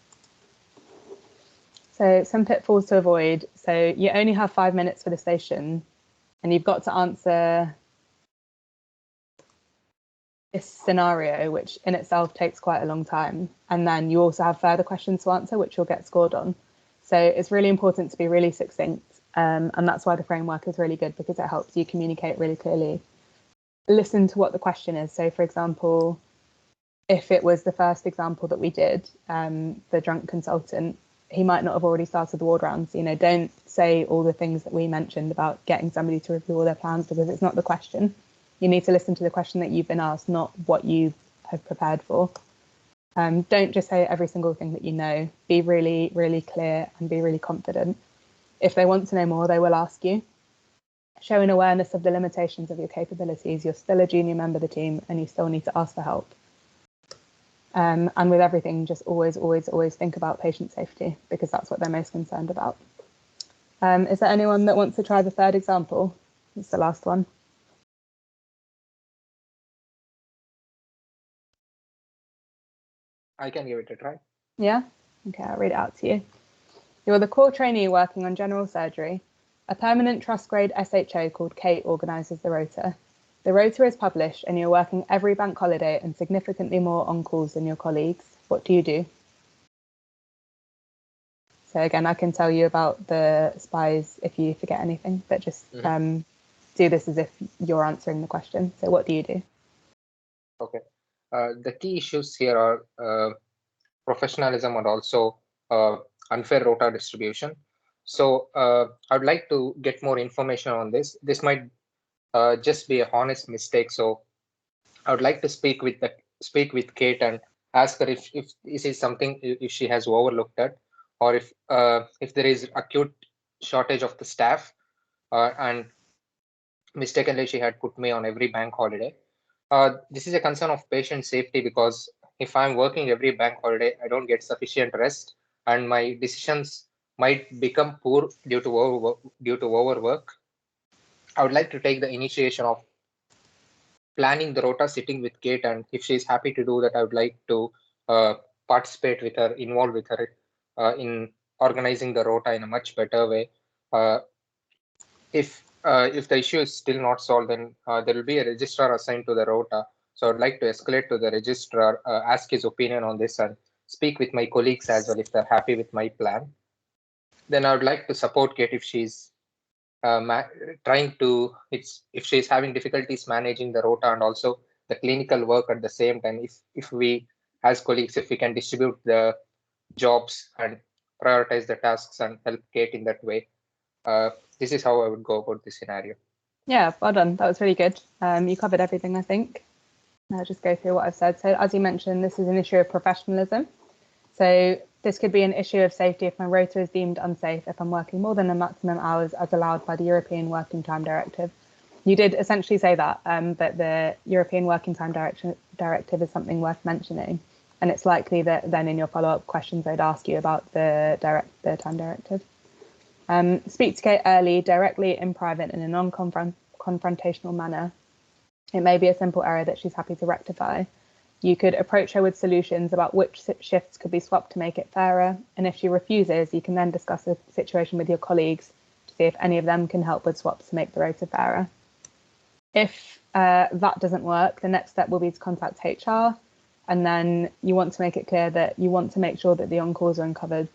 So some pitfalls to avoid. So you only have 5 minutes for the station, and you've got to answer scenario, which in itself takes quite a long time. And then you also have further questions to answer, which you'll get scored on. So it's really important to be really succinct. And that's why the framework is really good, because it helps you communicate really clearly. Listen to what the question is. So, for example, if it was the first example that we did, the drunk consultant, he might not have already started the ward rounds. Don't say all the things that we mentioned about getting somebody to review all their plans, because it's not the question. You need to listen to the question that you've been asked, not what you have prepared for. Don't just say every single thing that you know. Be really, really clear and be really confident. If they want to know more, they will ask you. Show an awareness of the limitations of your capabilities. You're still a junior member of the team and you still need to ask for help. And with everything, just always, always, always think about patient safety, because that's what they're most concerned about. Is there anyone that wants to try the third example? It's the last one. I can give it a try. Yeah? Okay, I'll read it out to you. You're the core trainee working on general surgery. A permanent trust grade SHO called Kate organises the rota. The rota is published and you're working every bank holiday and significantly more on calls than your colleagues. What do you do? So again, I can tell you about the spies if you forget anything, but just do this as if you're answering the question. So what do you do? Okay. The key issues here are professionalism and also unfair rota distribution. So I'd like to get more information on this. This might just be a honest mistake. So I would like to speak with Kate and ask her if this is something if she has overlooked it, or if there is acute shortage of the staff and mistakenly she had put me on every bank holiday. This is a concern of patient safety, because if I'm working every bank holiday, I don't get sufficient rest and my decisions might become poor due to overwork. I would like to take the initiation of planning the rota, sitting with Kate, and if she's happy to do that, I would like to participate with her, involve with her in organizing the rota in a much better way. If the issue is still not solved, then there will be a registrar assigned to the rota. So I'd like to escalate to the registrar, ask his opinion on this, and speak with my colleagues as well if they're happy with my plan. Then I would like to support Kate if she's if she's having difficulties managing the rota and also the clinical work at the same time. If we as colleagues, if we can distribute the jobs and prioritize the tasks and help Kate in that way, this is how I would go about this scenario. Yeah, well done. That was really good. You covered everything, I think. I'll just go through what I've said. So as you mentioned, this is an issue of professionalism. So this could be an issue of safety if my rota is deemed unsafe, if I'm working more than the maximum hours as allowed by the European Working Time Directive. You did essentially say that, but the European Working Time Directive is something worth mentioning. And it's likely that then in your follow-up questions, I'd ask you about the Time Directive. Speak to Kate early, directly, in private, in a non-confrontational manner. It may be a simple error that she's happy to rectify. You could approach her with solutions about which shifts could be swapped to make it fairer. And if she refuses, you can then discuss the situation with your colleagues to see if any of them can help with swaps to make the rota fairer. If that doesn't work, the next step will be to contact HR. And then you want to make it clear that you want to make sure that the on-calls are covered,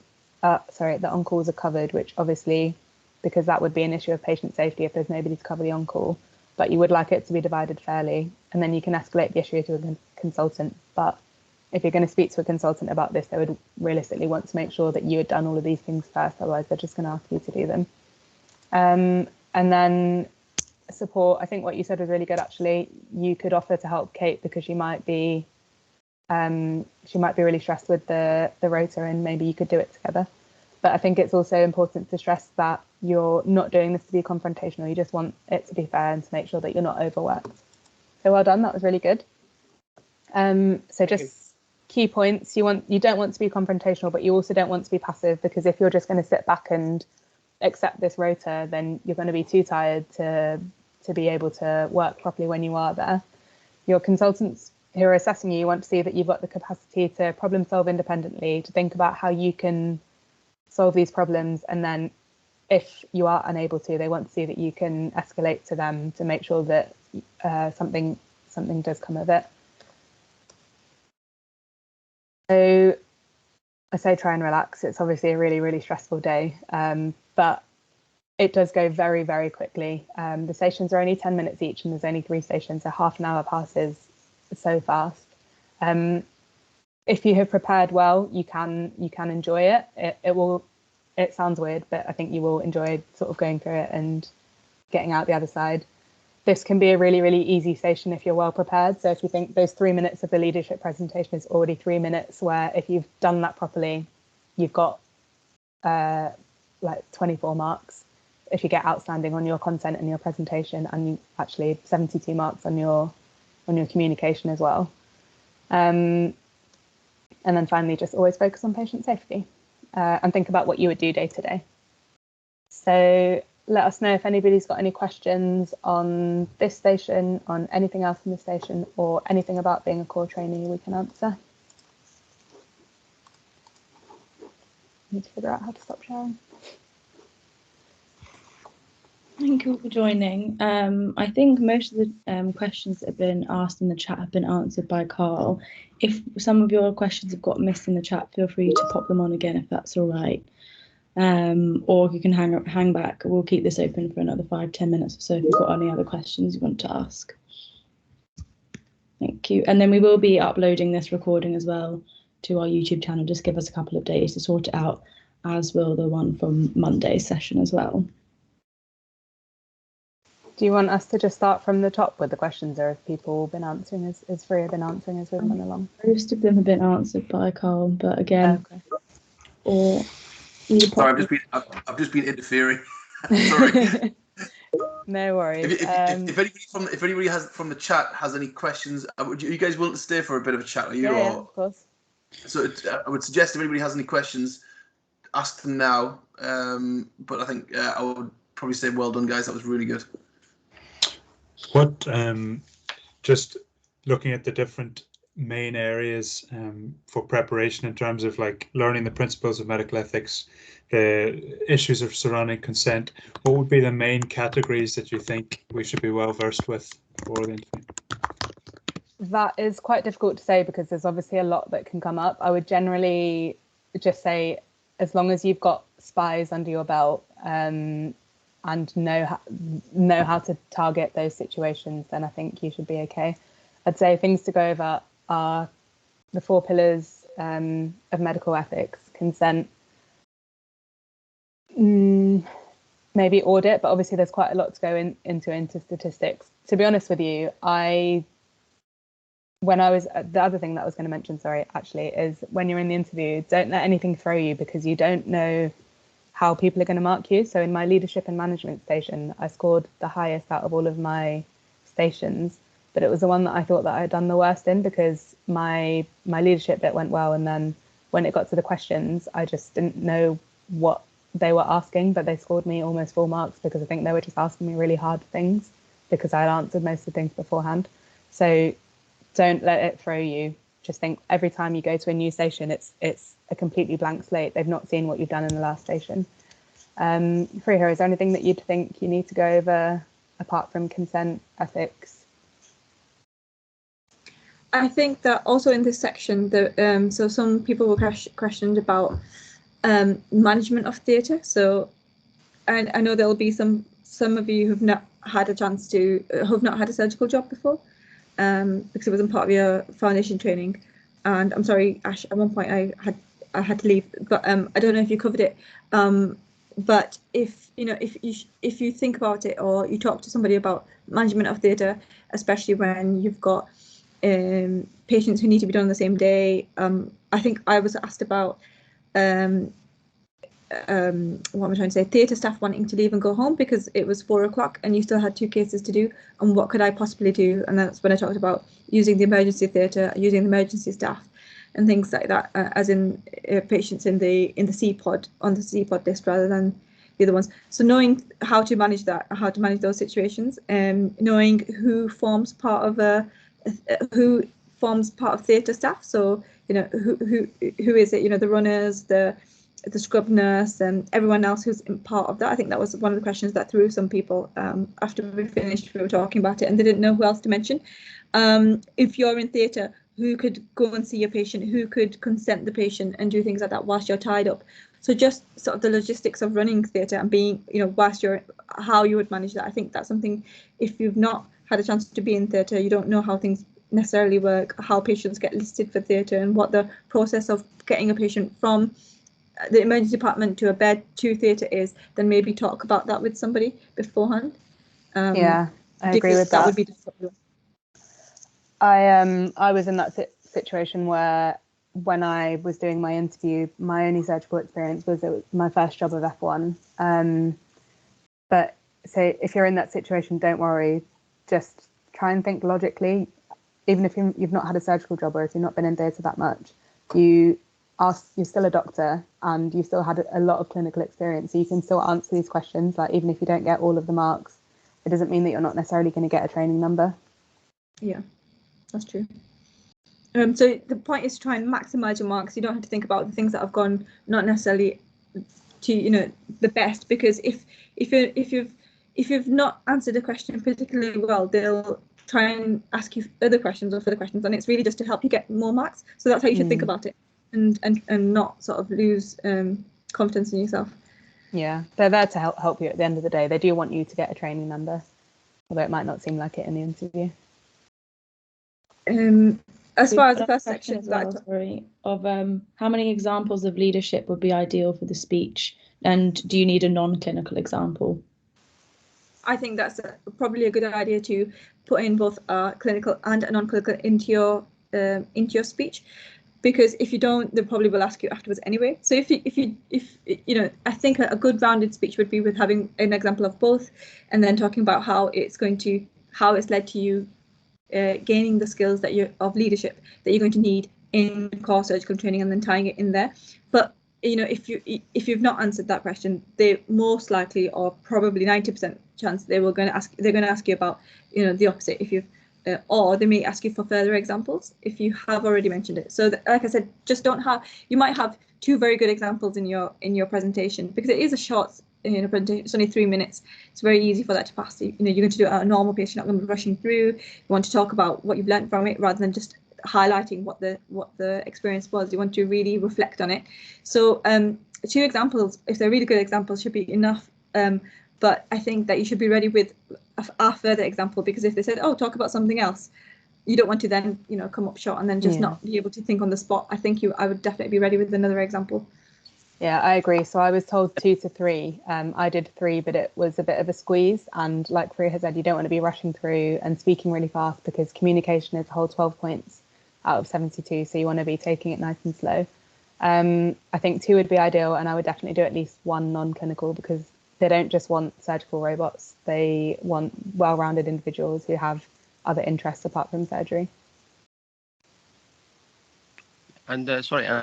which obviously, because that would be an issue of patient safety if there's nobody to cover the on-call, but you would like it to be divided fairly, and then you can escalate the issue to a consultant. But if you're going to speak to a consultant about this, they would realistically want to make sure that you had done all of these things first, otherwise they're just going to ask you to do them. And then support, I think what you said was really good, actually. You could offer to help Kate because she might be really stressed with the rota, and maybe you could do it together. But I think it's also important to stress that you're not doing this to be confrontational. You just want it to be fair and to make sure that you're not overworked. So well done. That was really good. So just key points. You don't want to be confrontational, but you also don't want to be passive, because if you're just going to sit back and accept this rota, then you're going to be too tired to be able to work properly when you are there. Your consultants who are assessing you want to see that you've got the capacity to problem solve independently, to think about how you can solve these problems, and then if you are unable to, they want to see that you can escalate to them to make sure that something does come of it. So I say try and relax. It's obviously a really, really stressful day, but it does go very, very quickly. The stations are only 10 minutes each, and there's only 3 stations, so half an hour passes so fast. If you have prepared well, you can enjoy it. It sounds weird, but I think you will enjoy sort of going through it and getting out the other side. This can be a really, really easy station if you're well prepared. So if you think those 3 minutes of the leadership presentation is already 3 minutes, where if you've done that properly, you've got like 24 marks. If you get outstanding on your content and your presentation, and you actually 72 marks on your communication as well. And then finally, just always focus on patient safety and think about what you would do day to day. So let us know if anybody's got any questions on this station, on anything else in the station, or anything about being a core trainee we can answer. Need to figure out how to stop sharing. Thank you for joining. I think most of the questions that have been asked in the chat have been answered by Carl. If some of your questions have got missed in the chat, feel free to pop them on again if that's all right. Or you can hang back. We'll keep this open for another 5-10 minutes or so if you've got any other questions you want to ask. Thank you. And then we will be uploading this recording as well to our YouTube channel. Just give us a couple of days to sort it out, as will the one from Monday's session as well. Do you want us to just start from the top with the questions, or have people been answering as Freya been answering as we've gone along? Most of them have been answered by Carl, but again, okay. Or sorry, I've just been interfering. Sorry. No worries. If anybody has from the chat has any questions, are you guys willing to stay for a bit of a chat? Are you? Yeah, of course. So I would suggest if anybody has any questions, ask them now. But I think I would probably say well done, guys. That was really good. What just looking at the different main areas for preparation in terms of like learning the principles of medical ethics, the issues of surrounding consent, what would be the main categories that you think we should be well versed with for the interview? That is quite difficult to say because there's obviously a lot that can come up. I would generally just say, as long as you've got SPIs under your belt and know how to target those situations, then I think you should be okay. I'd say things to go over are the 4 pillars of medical ethics: consent, maybe audit, but obviously there's quite a lot to go into statistics. To be honest with you, the other thing that I was going to mention, actually, is when you're in the interview, don't let anything throw you because you don't know how people are going to mark you. So in my leadership and management station, I scored the highest out of all of my stations, but it was the one that I thought that I had done the worst in because my leadership bit went well, and then when it got to the questions, I just didn't know what they were asking, but they scored me almost full marks because I think they were just asking me really hard things because I'd answered most of the things beforehand. So don't let it throw you. Just think every time you go to a new station, it's a completely blank slate. They've not seen what you've done in the last station. Freya, is there anything that you'd think you need to go over apart from consent, ethics? I think that also in this section, so some people were questioned about management of theatre. So I know there'll be some of you who've not had a chance to, who've not had a surgical job before, because it wasn't part of your foundation training. And I'm sorry, Ash, at one point I had to leave, but I don't know if you covered it. But if you think about it, or you talk to somebody about management of theatre, especially when you've got patients who need to be done on the same day. I think I was asked about what am I trying to say? Theatre staff wanting to leave and go home because it was 4 o'clock and you still had 2 cases to do, and what could I possibly do? And that's when I talked about using the emergency theatre, using the emergency staff, and things like that, as in patients in the C-pod, on the C-pod list rather than the other ones. So knowing how to manage that, how to manage those situations, knowing who forms part of theatre staff. So who is it? The runners, the scrub nurse, and everyone else who's part of that. I think that was one of the questions that threw some people after we finished. We were talking about it, and they didn't know who else to mention. If you're in theatre, who could go and see your patient, who could consent the patient and do things like that whilst you're tied up. So just sort of the logistics of running theatre and being, whilst you're, how you would manage that. I think that's something, if you've not had a chance to be in theatre, you don't know how things necessarily work, how patients get listed for theatre and what the process of getting a patient from the emergency department to a bed to theatre is, then maybe talk about that with somebody beforehand. Yeah, I agree with that. Would be difficult. I was in that situation where when I was doing my interview, my only surgical experience was my first job of F1. But so if you're in that situation, don't worry, just try and think logically. Even if you've not had a surgical job or if you've not been in theatre that much, you're still a doctor and you still had a lot of clinical experience, so you can still answer these questions. Like, even if you don't get all of the marks, it doesn't mean that you're not necessarily going to get a training number. Yeah, that's true. So the point is to try and maximise your marks. You don't have to think about the things that have gone not necessarily to the best, because if you've not answered a question particularly well, they'll try and ask you other questions or further questions, and it's really just to help you get more marks. So that's how you should think about it, and not sort of lose confidence in yourself. Yeah, they're there to help you at the end of the day. They do want you to get a training number, although it might not seem like it in the interview. As far as the first section of how many examples of leadership would be ideal for the speech, and do you need a non-clinical example? I think that's probably a good idea to put in both a clinical and a non-clinical into your speech, because if you don't, they probably will ask you afterwards anyway. So if I think a good rounded speech would be with having an example of both, and then talking about how it's led to you gaining the skills of leadership that you're going to need in core surgical training, and then tying it in there. But if you've not answered that question, they most likely, or probably 90% chance, they're going to ask you about the opposite. If you've or they may ask you for further examples if you have already mentioned it. So like I said, just you might have two very good examples in your presentation, because it is a short presentation. It's only 3 minutes. It's very easy for that to pass. You're going to do it at a normal pace. You're not going to be rushing through. You want to talk about what you've learned from it rather than just highlighting what the experience was. You want to really reflect on it. So 2 examples, if they're really good examples, should be enough. But I think that you should be ready with a further example, because if they said, oh, talk about something else, you don't want to then come up short and then just not be able to think on the spot. I think I would definitely be ready with another example. Yeah, I agree. So I was told 2 to 3. I did 3, but it was a bit of a squeeze. And like Faria has said, you don't want to be rushing through and speaking really fast, because communication is a whole 12 points out of 72. So you want to be taking it nice and slow. I think 2 would be ideal, and I would definitely do at least 1 non-clinical, because they don't just want surgical robots. They want well-rounded individuals who have other interests apart from surgery. And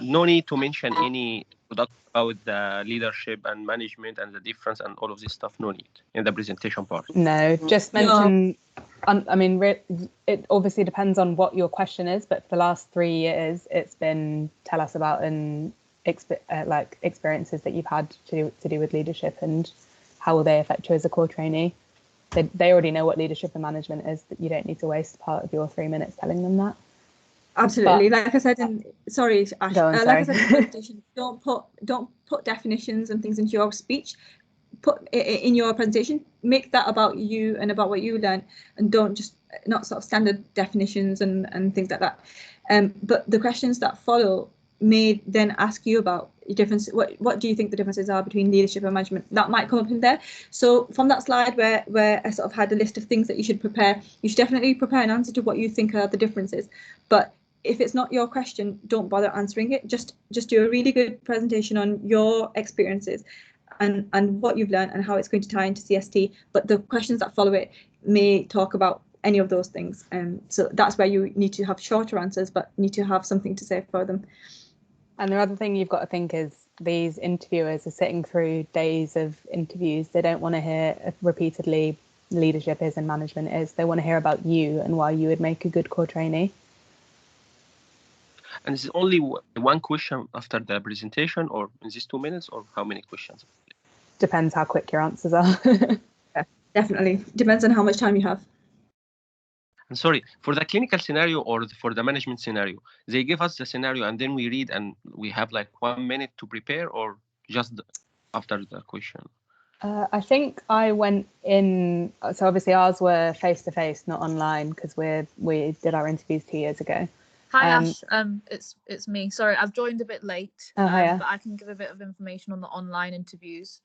no need to mention any product about the leadership and management and the difference and all of this stuff. No need in the presentation part. No, just mention. I mean, it obviously depends on what your question is, but for the last 3 years, it's been tell us about experiences that you've had to do with leadership, and how will they affect you as a core trainee. They already know what leadership and management is, but you don't need to waste part of your 3 minutes telling them that. Absolutely. Like I said, sorry, Ash. Sorry. Like I said in the presentation, don't put definitions and things into your speech. Put it in your presentation. Make that about you and about what you learned, and don't not sort of standard definitions and things like that. But the questions that follow may then ask you about the difference. What do you think the differences are between leadership and management? That might come up in there. So from that slide where I sort of had a list of things that you should prepare, you should definitely prepare an answer to what you think are the differences. But if it's not your question, don't bother answering it. Just do a really good presentation on your experiences and what you've learned and how it's going to tie into CST. But the questions that follow it may talk about any of those things. So that's where you need to have shorter answers, but need to have something to say for them. And the other thing you've got to think is, these interviewers are sitting through days of interviews. They don't want to hear repeatedly leadership is and management is. They want to hear about you and why you would make a good core trainee. And is it only 1 question after the presentation, or in these 2 minutes, or how many questions? Depends how quick your answers are. Yeah, definitely. Depends on how much time you have. And sorry, for the clinical scenario or for the management scenario, they give us the scenario and then we read and we have like 1 minute to prepare, or just after the question? I think I went in, so obviously ours were face-to-face, not online, because we did our interviews 2 years ago. Hi Ash, it's me. Sorry, I've joined a bit late, but I can give a bit of information on the online interviews.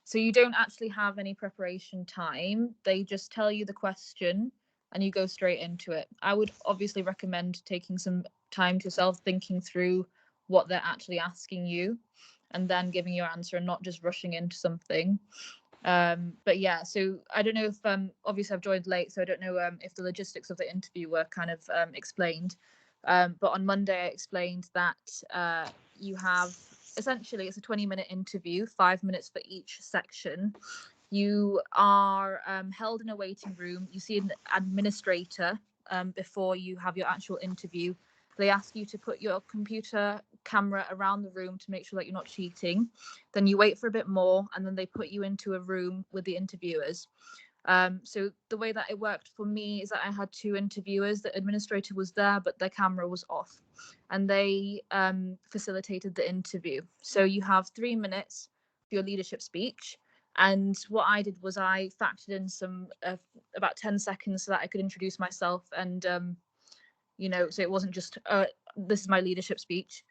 So you don't actually have any preparation time. They just tell you the question and you go straight into it. I would obviously recommend taking some time to yourself, thinking through what they're actually asking you, and then giving your answer and not just rushing into something. But yeah, so I don't know if obviously I've joined late, so I don't know if the logistics of the interview were kind of explained. But on Monday I explained that you have, essentially it's a 20-minute interview, 5 minutes for each section. You are held in a waiting room. You see an administrator before you have your actual interview. They ask you to put your computer camera around the room to make sure that you're not cheating. Then you wait for a bit more, and then they put you into a room with the interviewers. So the way that it worked for me is that I had 2 interviewers. The administrator was there, but their camera was off, and they facilitated the interview. So you have 3 minutes for your leadership speech. And what I did was I factored in some about 10 seconds so that I could introduce myself, and you know, so it wasn't just this is my leadership speech.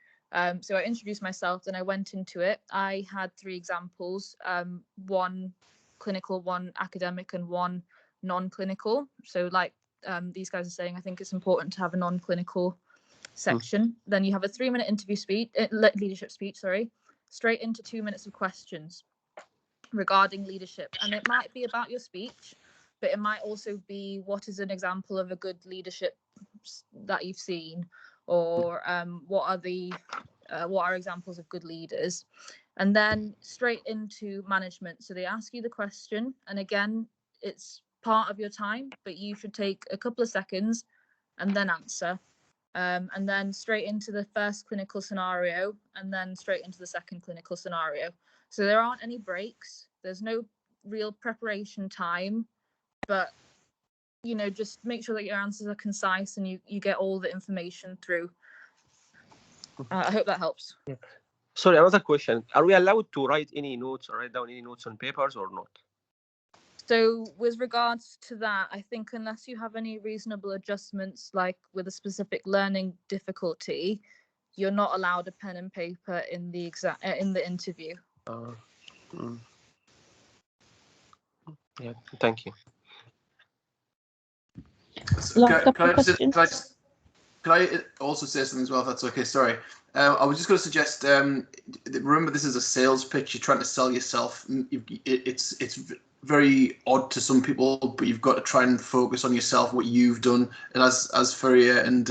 So I introduced myself, then I went into it. I had 3 examples, 1 clinical, 1 academic, and 1 non-clinical. So like these guys are saying, I think it's important to have a non-clinical section. Then you have a 3-minute interview speech, leadership speech, sorry, straight into 2 minutes of questions regarding leadership. And it might be about your speech, but it might also be what is an example of a good leadership that you've seen, or what are examples of good leaders. And then straight into management. So they ask you the question, and again, it's part of your time, but you should take a couple of seconds and then answer. And then straight into the first clinical scenario, and then straight into the second clinical scenario. So there aren't any breaks. There's no real preparation time, but you know, just make sure that your answers are concise and you get all the information through. I hope that helps. Sorry, another question. Are we allowed to write any notes or write down any notes on papers or not? So with regards to that, I think unless you have any reasonable adjustments, like with a specific learning difficulty, you're not allowed a pen and paper in the interview. Yeah, thank you. Can I also say something as well, if that's okay? Sorry. I was just going to suggest, remember this is a sales pitch. You're trying to sell yourself. It's very odd to some people, but you've got to try and focus on yourself, what you've done. And as Faria and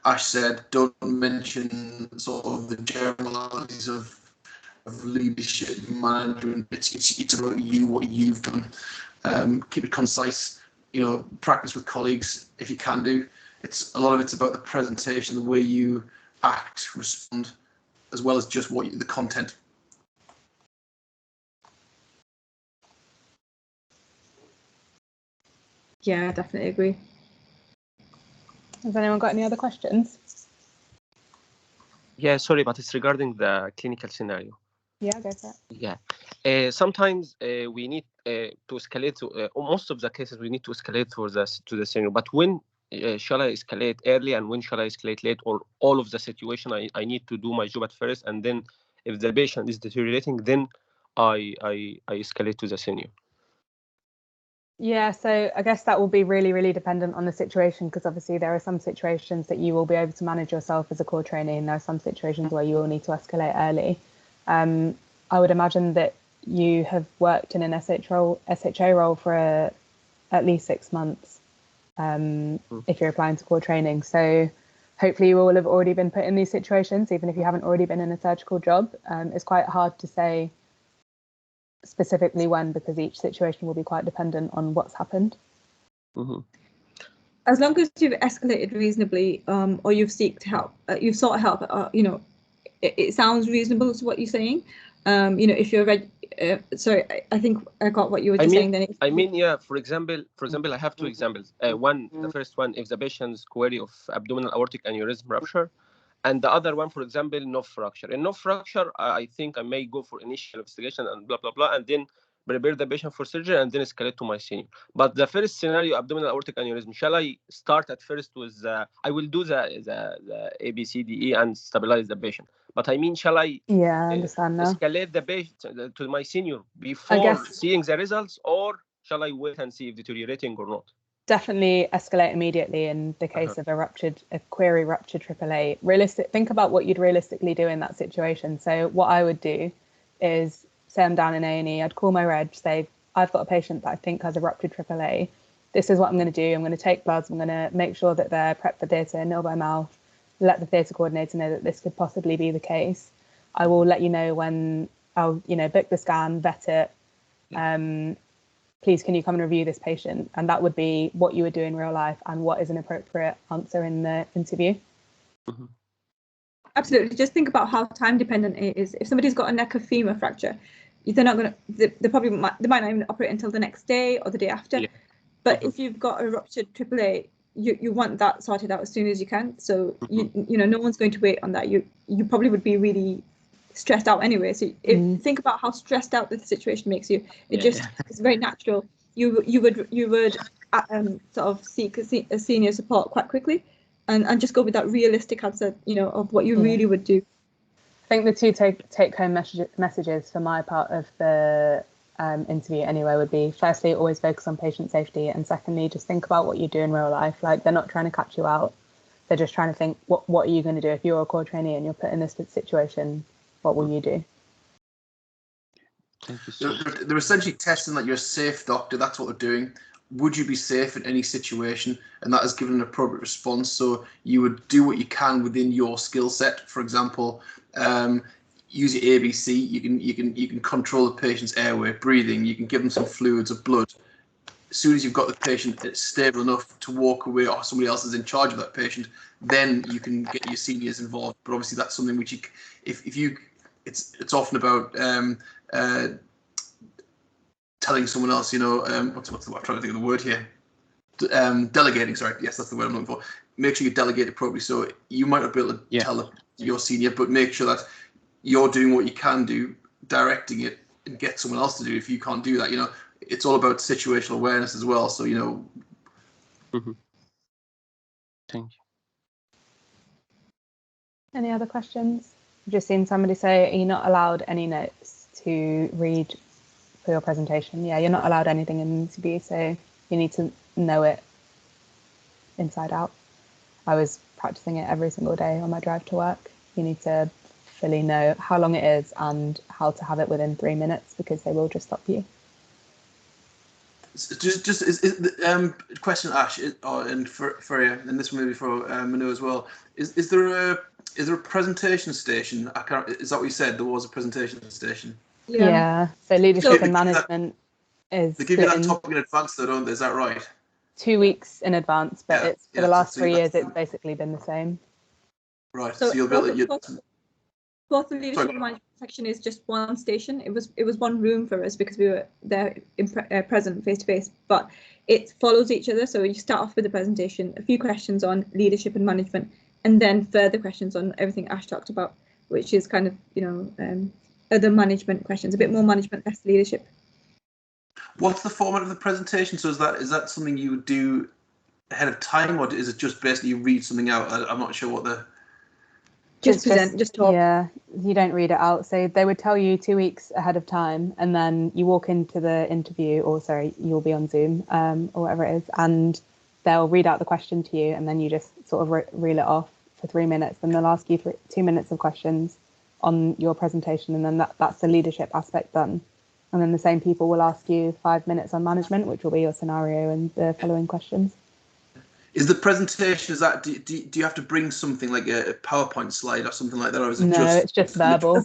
Ash said, don't mention sort of the generalities of leadership, management. It's about you, what you've done. Keep it concise. You know, practice with colleagues if you can do. A lot of it's about the presentation, the way you act, respond, as well as just the content. Yeah, I definitely agree. Has anyone got any other questions? Yeah, sorry, but it's regarding the clinical scenario. Yeah, go for it. Yeah, sometimes we need to escalate. Most of the cases we need to escalate to the scenario. But when shall I escalate early and when shall I escalate late, or all of the situation? I need to do my job at first, and then if the patient is deteriorating, then I escalate to the senior. Yeah, so I guess that will be really, really dependent on the situation, because obviously there are some situations that you will be able to manage yourself as a core trainee, and there are some situations where you will need to escalate early. I would imagine that you have worked in an SHO role for at least 6 months if you're applying to core training. So hopefully you will have already been put in these situations, even if you haven't already been in a surgical job. It's quite hard to say specifically when, because each situation will be quite dependent on what's happened. Mm-hmm. As long as you've escalated reasonably, or you've sought help, you know, it sounds reasonable to what you're saying. You know, if you're sorry, I think I got what you were just saying. Then I mean, yeah. For example, I have two examples. The first one, if the patient's query of abdominal aortic aneurysm rupture, and the other one, for example, no fracture. In no fracture, I think I may go for initial investigation and blah blah blah, and then prepare the patient for surgery and then escalate to my senior. But the first scenario, abdominal aortic aneurysm, shall I start at first with I will do the ABCDE and stabilize the patient. But I mean, shall I I understand now. escalate the patient to my senior before seeing the results, or shall I wait and see if deteriorating or not? Definitely escalate immediately in the case of a query ruptured AAA. Think about what you'd realistically do in that situation. So what I would do is, say I'm down in A&E, I'd call my reg, say, I've got a patient that I think has a ruptured AAA. This is what I'm going to do. I'm going to take bloods. I'm going to make sure that they're prepped for theatre, nil by mouth, let the theatre coordinator know that this could possibly be the case. I will let you know when I'll, book the scan, vet it. Please, can you come and review this patient? And that would be what you would do in real life and what is an appropriate answer in the interview. Absolutely. Just think about how time dependent it is. If somebody's got a neck of femur fracture, they're not going to, they might not even operate until the next day or the day after. Yeah. But if you've got a ruptured AAA, you want that sorted out as soon as you can. So no one's going to wait on that. You probably would be really stressed out anyway. So think about how stressed out the situation makes you. It's very natural. You would sort of seek a senior support quite quickly, and just go with that realistic answer, of what you really would do. I think the two take home messages for my part of the interview anyway would be, firstly, always focus on patient safety, and secondly, just think about what you do in real life. Like, they're not trying to catch you out. They're just trying to think, what are you going to do if you're a core trainee and you're put in this situation? What will you do? Thank you so much. They're essentially testing that you're a safe doctor. That's what they're doing. Would you be safe in any situation? And that is given an appropriate response. So you would do what you can within your skill set. For example, use your ABC. You can control the patient's airway, breathing. You can give them some fluids or blood. As soon as you've got the patient stable enough to walk away, or somebody else is in charge of that patient, then you can get your seniors involved. But obviously, that's something which it's often about telling someone else, what's the word? I'm trying to think of the word here. Delegating, sorry. Yes, that's the word I'm looking for. Make sure you delegate appropriately. So you might not be able to tell your senior, but make sure that you're doing what you can do, directing it, and get someone else to do it if you can't do that. It's all about situational awareness as well. So, Thank you. Any other questions? I've just seen somebody say, are you not allowed any notes to read for your presentation? Yeah, you're not allowed anything in the interview, so you need to know it inside out. I was practicing it every single day on my drive to work. You need to fully know how long it is and how to have it within 3 minutes, because they will just stop you. Question, Ash, and for you, and this one maybe for Manu as well. Is there a presentation station? Is that what you said? There was a presentation station. Yeah. So leadership and management is. They give you that topic in advance, though, don't they? Is that right? 2 weeks in advance, but it's for the last 3 years. It's basically been the same. Right. So you'll be able to. Both the leadership and management section is just one station. It was one room for us because we were there present face to face, but it follows each other. So you start off with the presentation, a few questions on leadership and management, and then further questions on everything Ash talked about, which is kind of other management questions, a bit more management, less leadership. What's the format of the presentation? So is that something you would do ahead of time, or is it just basically you read something out? I'm not sure what the. Just present, just talk. Yeah, you don't read it out. So they would tell you 2 weeks ahead of time, and then you walk into the interview, you'll be on Zoom or whatever it is, and they'll read out the question to you, and then you just sort of reel it off for 3 minutes. Then they'll ask you 2 minutes of questions on your presentation, and then that's the leadership aspect done. And then the same people will ask you 5 minutes on management, which will be your scenario and the following questions. Is the presentation, do you have to bring something like a PowerPoint slide or something like that, or is it it's just verbal.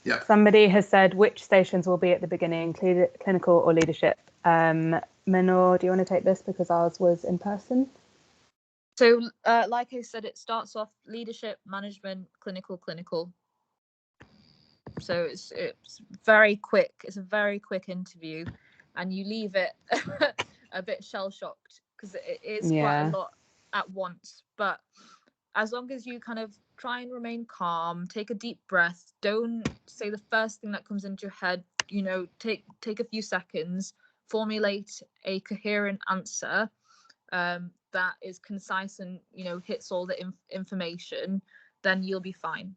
Yeah. Somebody has said which stations will be at the beginning, clinical or leadership. Manor, do you want to take this because ours was in person? So, like I said, it starts off leadership, management, clinical. So it's very quick. It's a very quick interview, and you leave it a bit shell-shocked because it is quite a lot at once. But as long as you kind of try and remain calm, take a deep breath, don't say the first thing that comes into your head, you know, take a few seconds, formulate a coherent answer that is concise and, you know, hits all the information, then you'll be fine.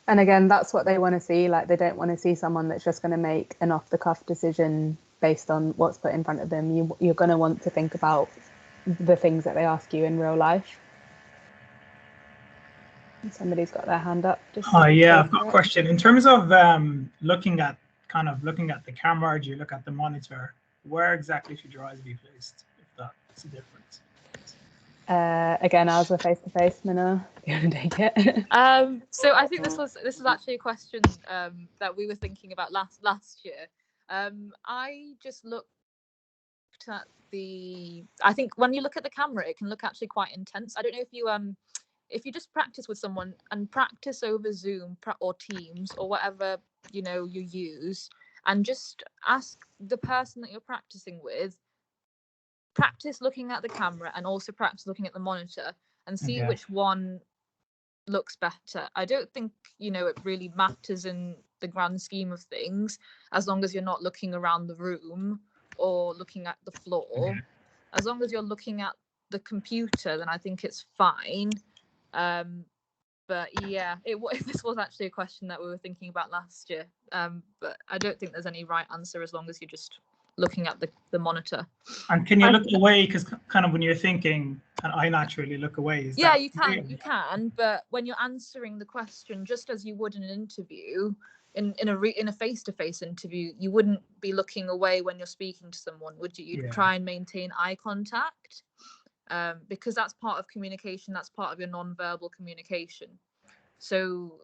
And again, that's what they want to see. Like, they don't want to see someone that's just going to make an off-the-cuff decision based on what's put in front of them. You're going to want to think about the things that they ask you in real life. Somebody's got their hand up. Yeah, I've got a question. In terms of looking at the camera, do you look at the monitor? Where exactly should your eyes be placed, if that's the difference? Again, as we're face to face, Minna, you want to take it? So I think this was actually a question that we were thinking about last year. I just looked at I think when you look at the camera, it can look actually quite intense. I don't know if you just practice with someone and practice over Zoom or Teams or whatever, you know, you use, and just ask the person that you're practicing with, practice looking at the camera and also practice looking at the monitor and see which one looks better. I don't think, you know, it really matters in the grand scheme of things, as long as you're not looking around the room or looking at the floor. As long as you're looking at the computer, then I think it's fine. But yeah, this was actually a question that we were thinking about last year. But I don't think there's any right answer as long as you're just looking at the monitor. And can you look away? Because kind of when you're thinking, and I naturally look away. Yeah, you can. But when you're answering the question, just as you would in an interview, in a face-to-face interview, you wouldn't be looking away when you're speaking to someone, would you? You'd try and maintain eye contact. Because that's part of communication, that's part of your non-verbal communication. So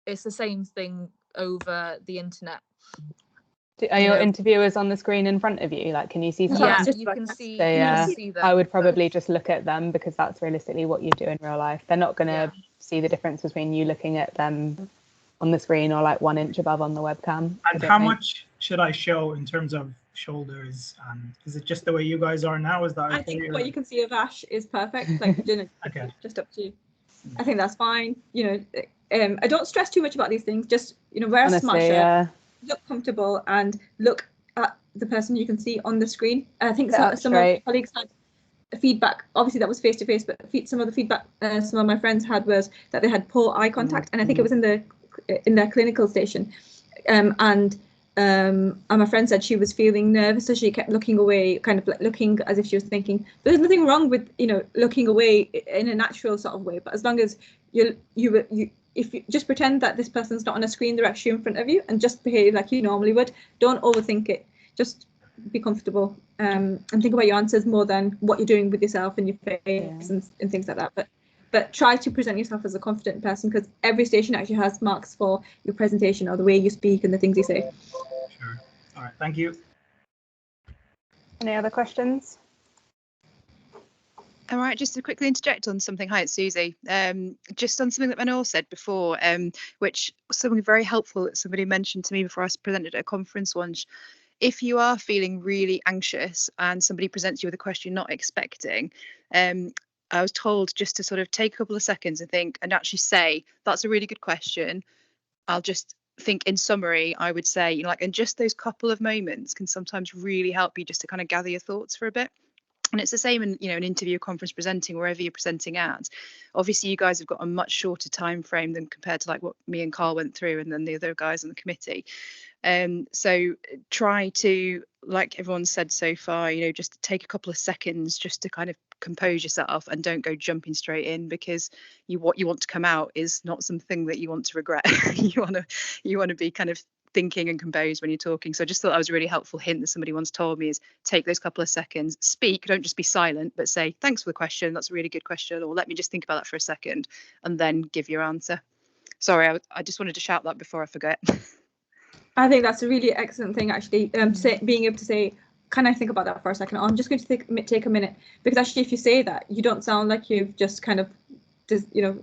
it's the same thing over the internet. Are your interviewers on the screen in front of you? Like, can you see them? Yeah, you can see them. I would probably just look at them, because that's realistically what you do in real life. They're not going to see the difference between you looking at them on the screen or like 1 inch above on the webcam. And how much should I show in terms of shoulders, and is it just the way you guys are now? Is that I think what you can see of Ash is perfect. Like, you know, just up to you. I think that's fine. You know, I don't stress too much about these things. Just, you know, wear a smart shirt, look comfortable, and look at the person you can see on the screen. I think some of my colleagues had feedback. Obviously, that was face to face, but some of the feedback some of my friends had was that they had poor eye contact, and I think it was in their clinical station, and my friend said she was feeling nervous, so she kept looking away, kind of like looking as if she was thinking. But there's nothing wrong with, you know, looking away in a natural sort of way. But as long as if you just pretend that this person's not on a screen, they're actually in front of you, and just behave like you normally would. Don't overthink it. Just be comfortable and think about your answers more than what you're doing with yourself and your face and things like that. But try to present yourself as a confident person, because every station actually has marks for your presentation or the way you speak and the things you say. Sure. All right. Thank you. Any other questions? All right, just to quickly interject on something. Hi, it's Susie. Just on something that Manor said before, which was something very helpful that somebody mentioned to me before I presented at a conference once. If you are feeling really anxious and somebody presents you with a question you're not expecting, I was told just to sort of take a couple of seconds and think and actually say, that's a really good question. I'll just think in summary, I would say, you know, like, and just those couple of moments can sometimes really help you just to kind of gather your thoughts for a bit. And it's the same in, you know, an interview, conference presenting, wherever you're presenting at. Obviously, you guys have got a much shorter time frame than compared to like what me and Carl went through, and then the other guys on the committee. So try to, like everyone said so far, you know, just take a couple of seconds just to kind of compose yourself, and don't go jumping straight in, because what you want to come out is not something that you want to regret. you want to be kind of thinking and composed when you're talking. So I just thought that was a really helpful hint that somebody once told me, is take those couple of seconds, speak, don't just be silent, but say, thanks for the question, that's a really good question, or let me just think about that for a second, and then give your answer. Sorry, I just wanted to shout that before I forget. I think that's a really excellent thing, actually, being able to say, can I think about that for a second? I'm just going to take a minute, because actually if you say that, you don't sound like you've just kind of, you know,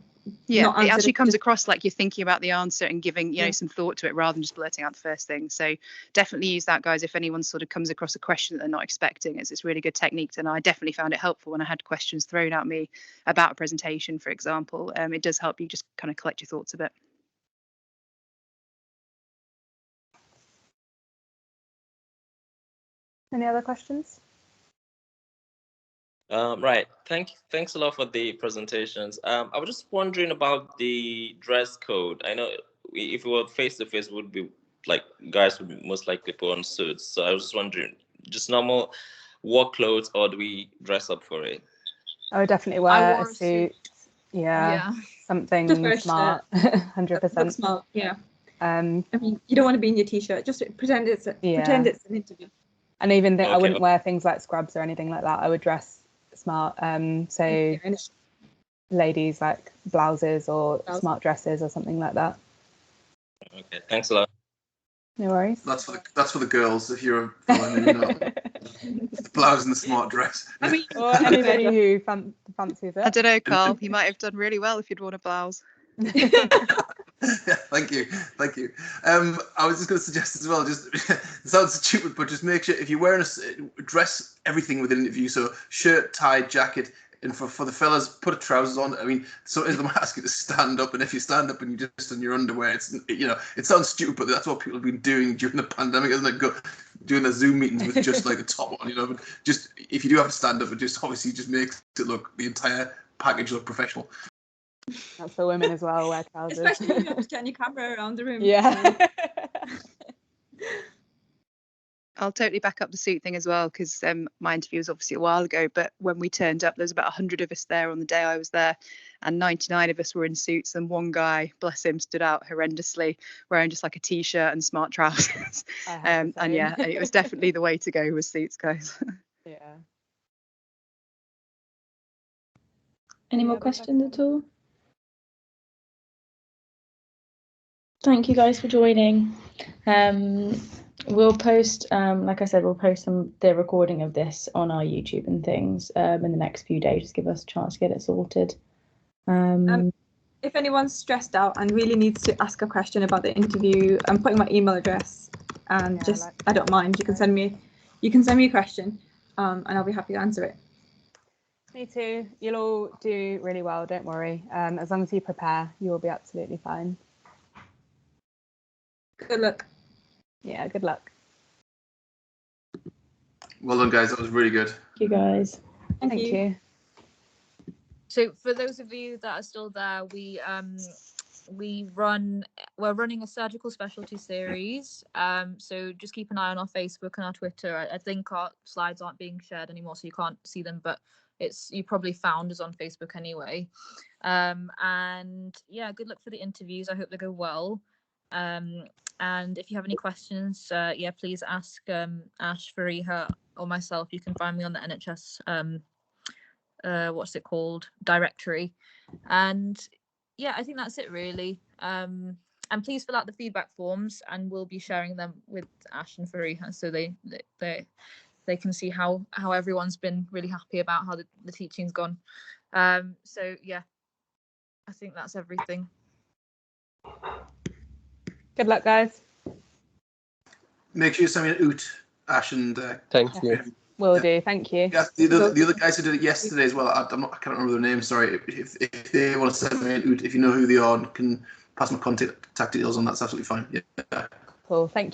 Yeah, not it answered actually it, comes just- across like you're thinking about the answer and giving, you know, Yeah. some thought to it rather than just blurting out the first thing. So definitely use that, guys. If anyone sort of comes across a question that they're not expecting, it's really good technique. And I definitely found it helpful when I had questions thrown at me about a presentation, for example. It does help you just kind of collect your thoughts a bit. Any other questions? Right. Thanks a lot for the presentations. I was just wondering about the dress code. I know if we were face to face, would be like guys would most likely put on suits. So I was just wondering, just normal work clothes, or do we dress up for it? I would definitely I wear wore a a suit. Yeah, Yeah. something Just wear a smart. look 100%. smart. Yeah. I mean, you don't want to be in your t-shirt. Just pretend it's an interview. And even I Okay. wouldn't wear things like scrubs or anything like that. I would dress smart. So ladies like blouses or smart dresses or something like that. Okay. Thanks a lot. No worries. That's for the girls. If you're a fella, maybe not. The blouse and the smart dress. I mean, or anybody who fancies it. I don't know, Carl. You might have done really well if you'd worn a blouse. Yeah, thank you. I was just going to suggest as well, just it sounds stupid, but just make sure if you're wearing dress everything with an interview, so shirt, tie, jacket, and for the fellas, put a trousers on. I mean, so they might ask you to stand up, and if you stand up and you're just in your underwear, it's, you know, it sounds stupid, but that's what people have been doing during the pandemic, isn't it? Doing their Zoom meetings with just like a top on, you know. But just if you do have to stand up, it just obviously just makes it look, the entire package look professional. That's for women as well, wear trousers. Especially when you have to turn your camera around the room. Yeah. I'll totally back up the suit thing as well, because my interview was obviously a while ago, but when we turned up, there was about 100 of us there on the day I was there, and 99 of us were in suits, and one guy, bless him, stood out horrendously wearing just like a t-shirt and smart trousers. And yeah, it was definitely the way to go with suits, guys. Yeah. Any more questions at all? Thank you guys for joining. We'll post, like I said, we'll post the recording of this on our YouTube and things in the next few days. Just give us a chance to get it sorted. If anyone's stressed out and really needs to ask a question about the interview, I'm putting my email address, and I don't mind. You can send me a question, and I'll be happy to answer it. Me too. You'll all do really well. Don't worry. As long as you prepare, you will be absolutely fine. Good luck. Yeah, good luck. Well done, guys. That was really good. Thank you, guys. Thank you. So for those of you that are still there, we're running a surgical specialty series. So just keep an eye on our Facebook and our Twitter. I think our slides aren't being shared anymore, so you can't see them, but you probably found us on Facebook anyway. And yeah, good luck for the interviews. I hope they go well. And if you have any questions, yeah, please ask Ash, Fariha, or myself. You can find me on the NHS what's it called, directory. And yeah, I think that's it really. And please fill out the feedback forms, and we'll be sharing them with Ash and Fariha, so they can see how everyone's been really happy about how the teaching's gone. So yeah, I think that's everything. Good luck, guys. Make sure you send me an oot, Ash, and Thank you. Will do. Thank you. yeah, the other guys who did it yesterday as well. I can't remember their names. Sorry. If they want to send me an oot, if you know who they are, can pass my contact details on. That's absolutely fine. Yeah. Cool. Thank you.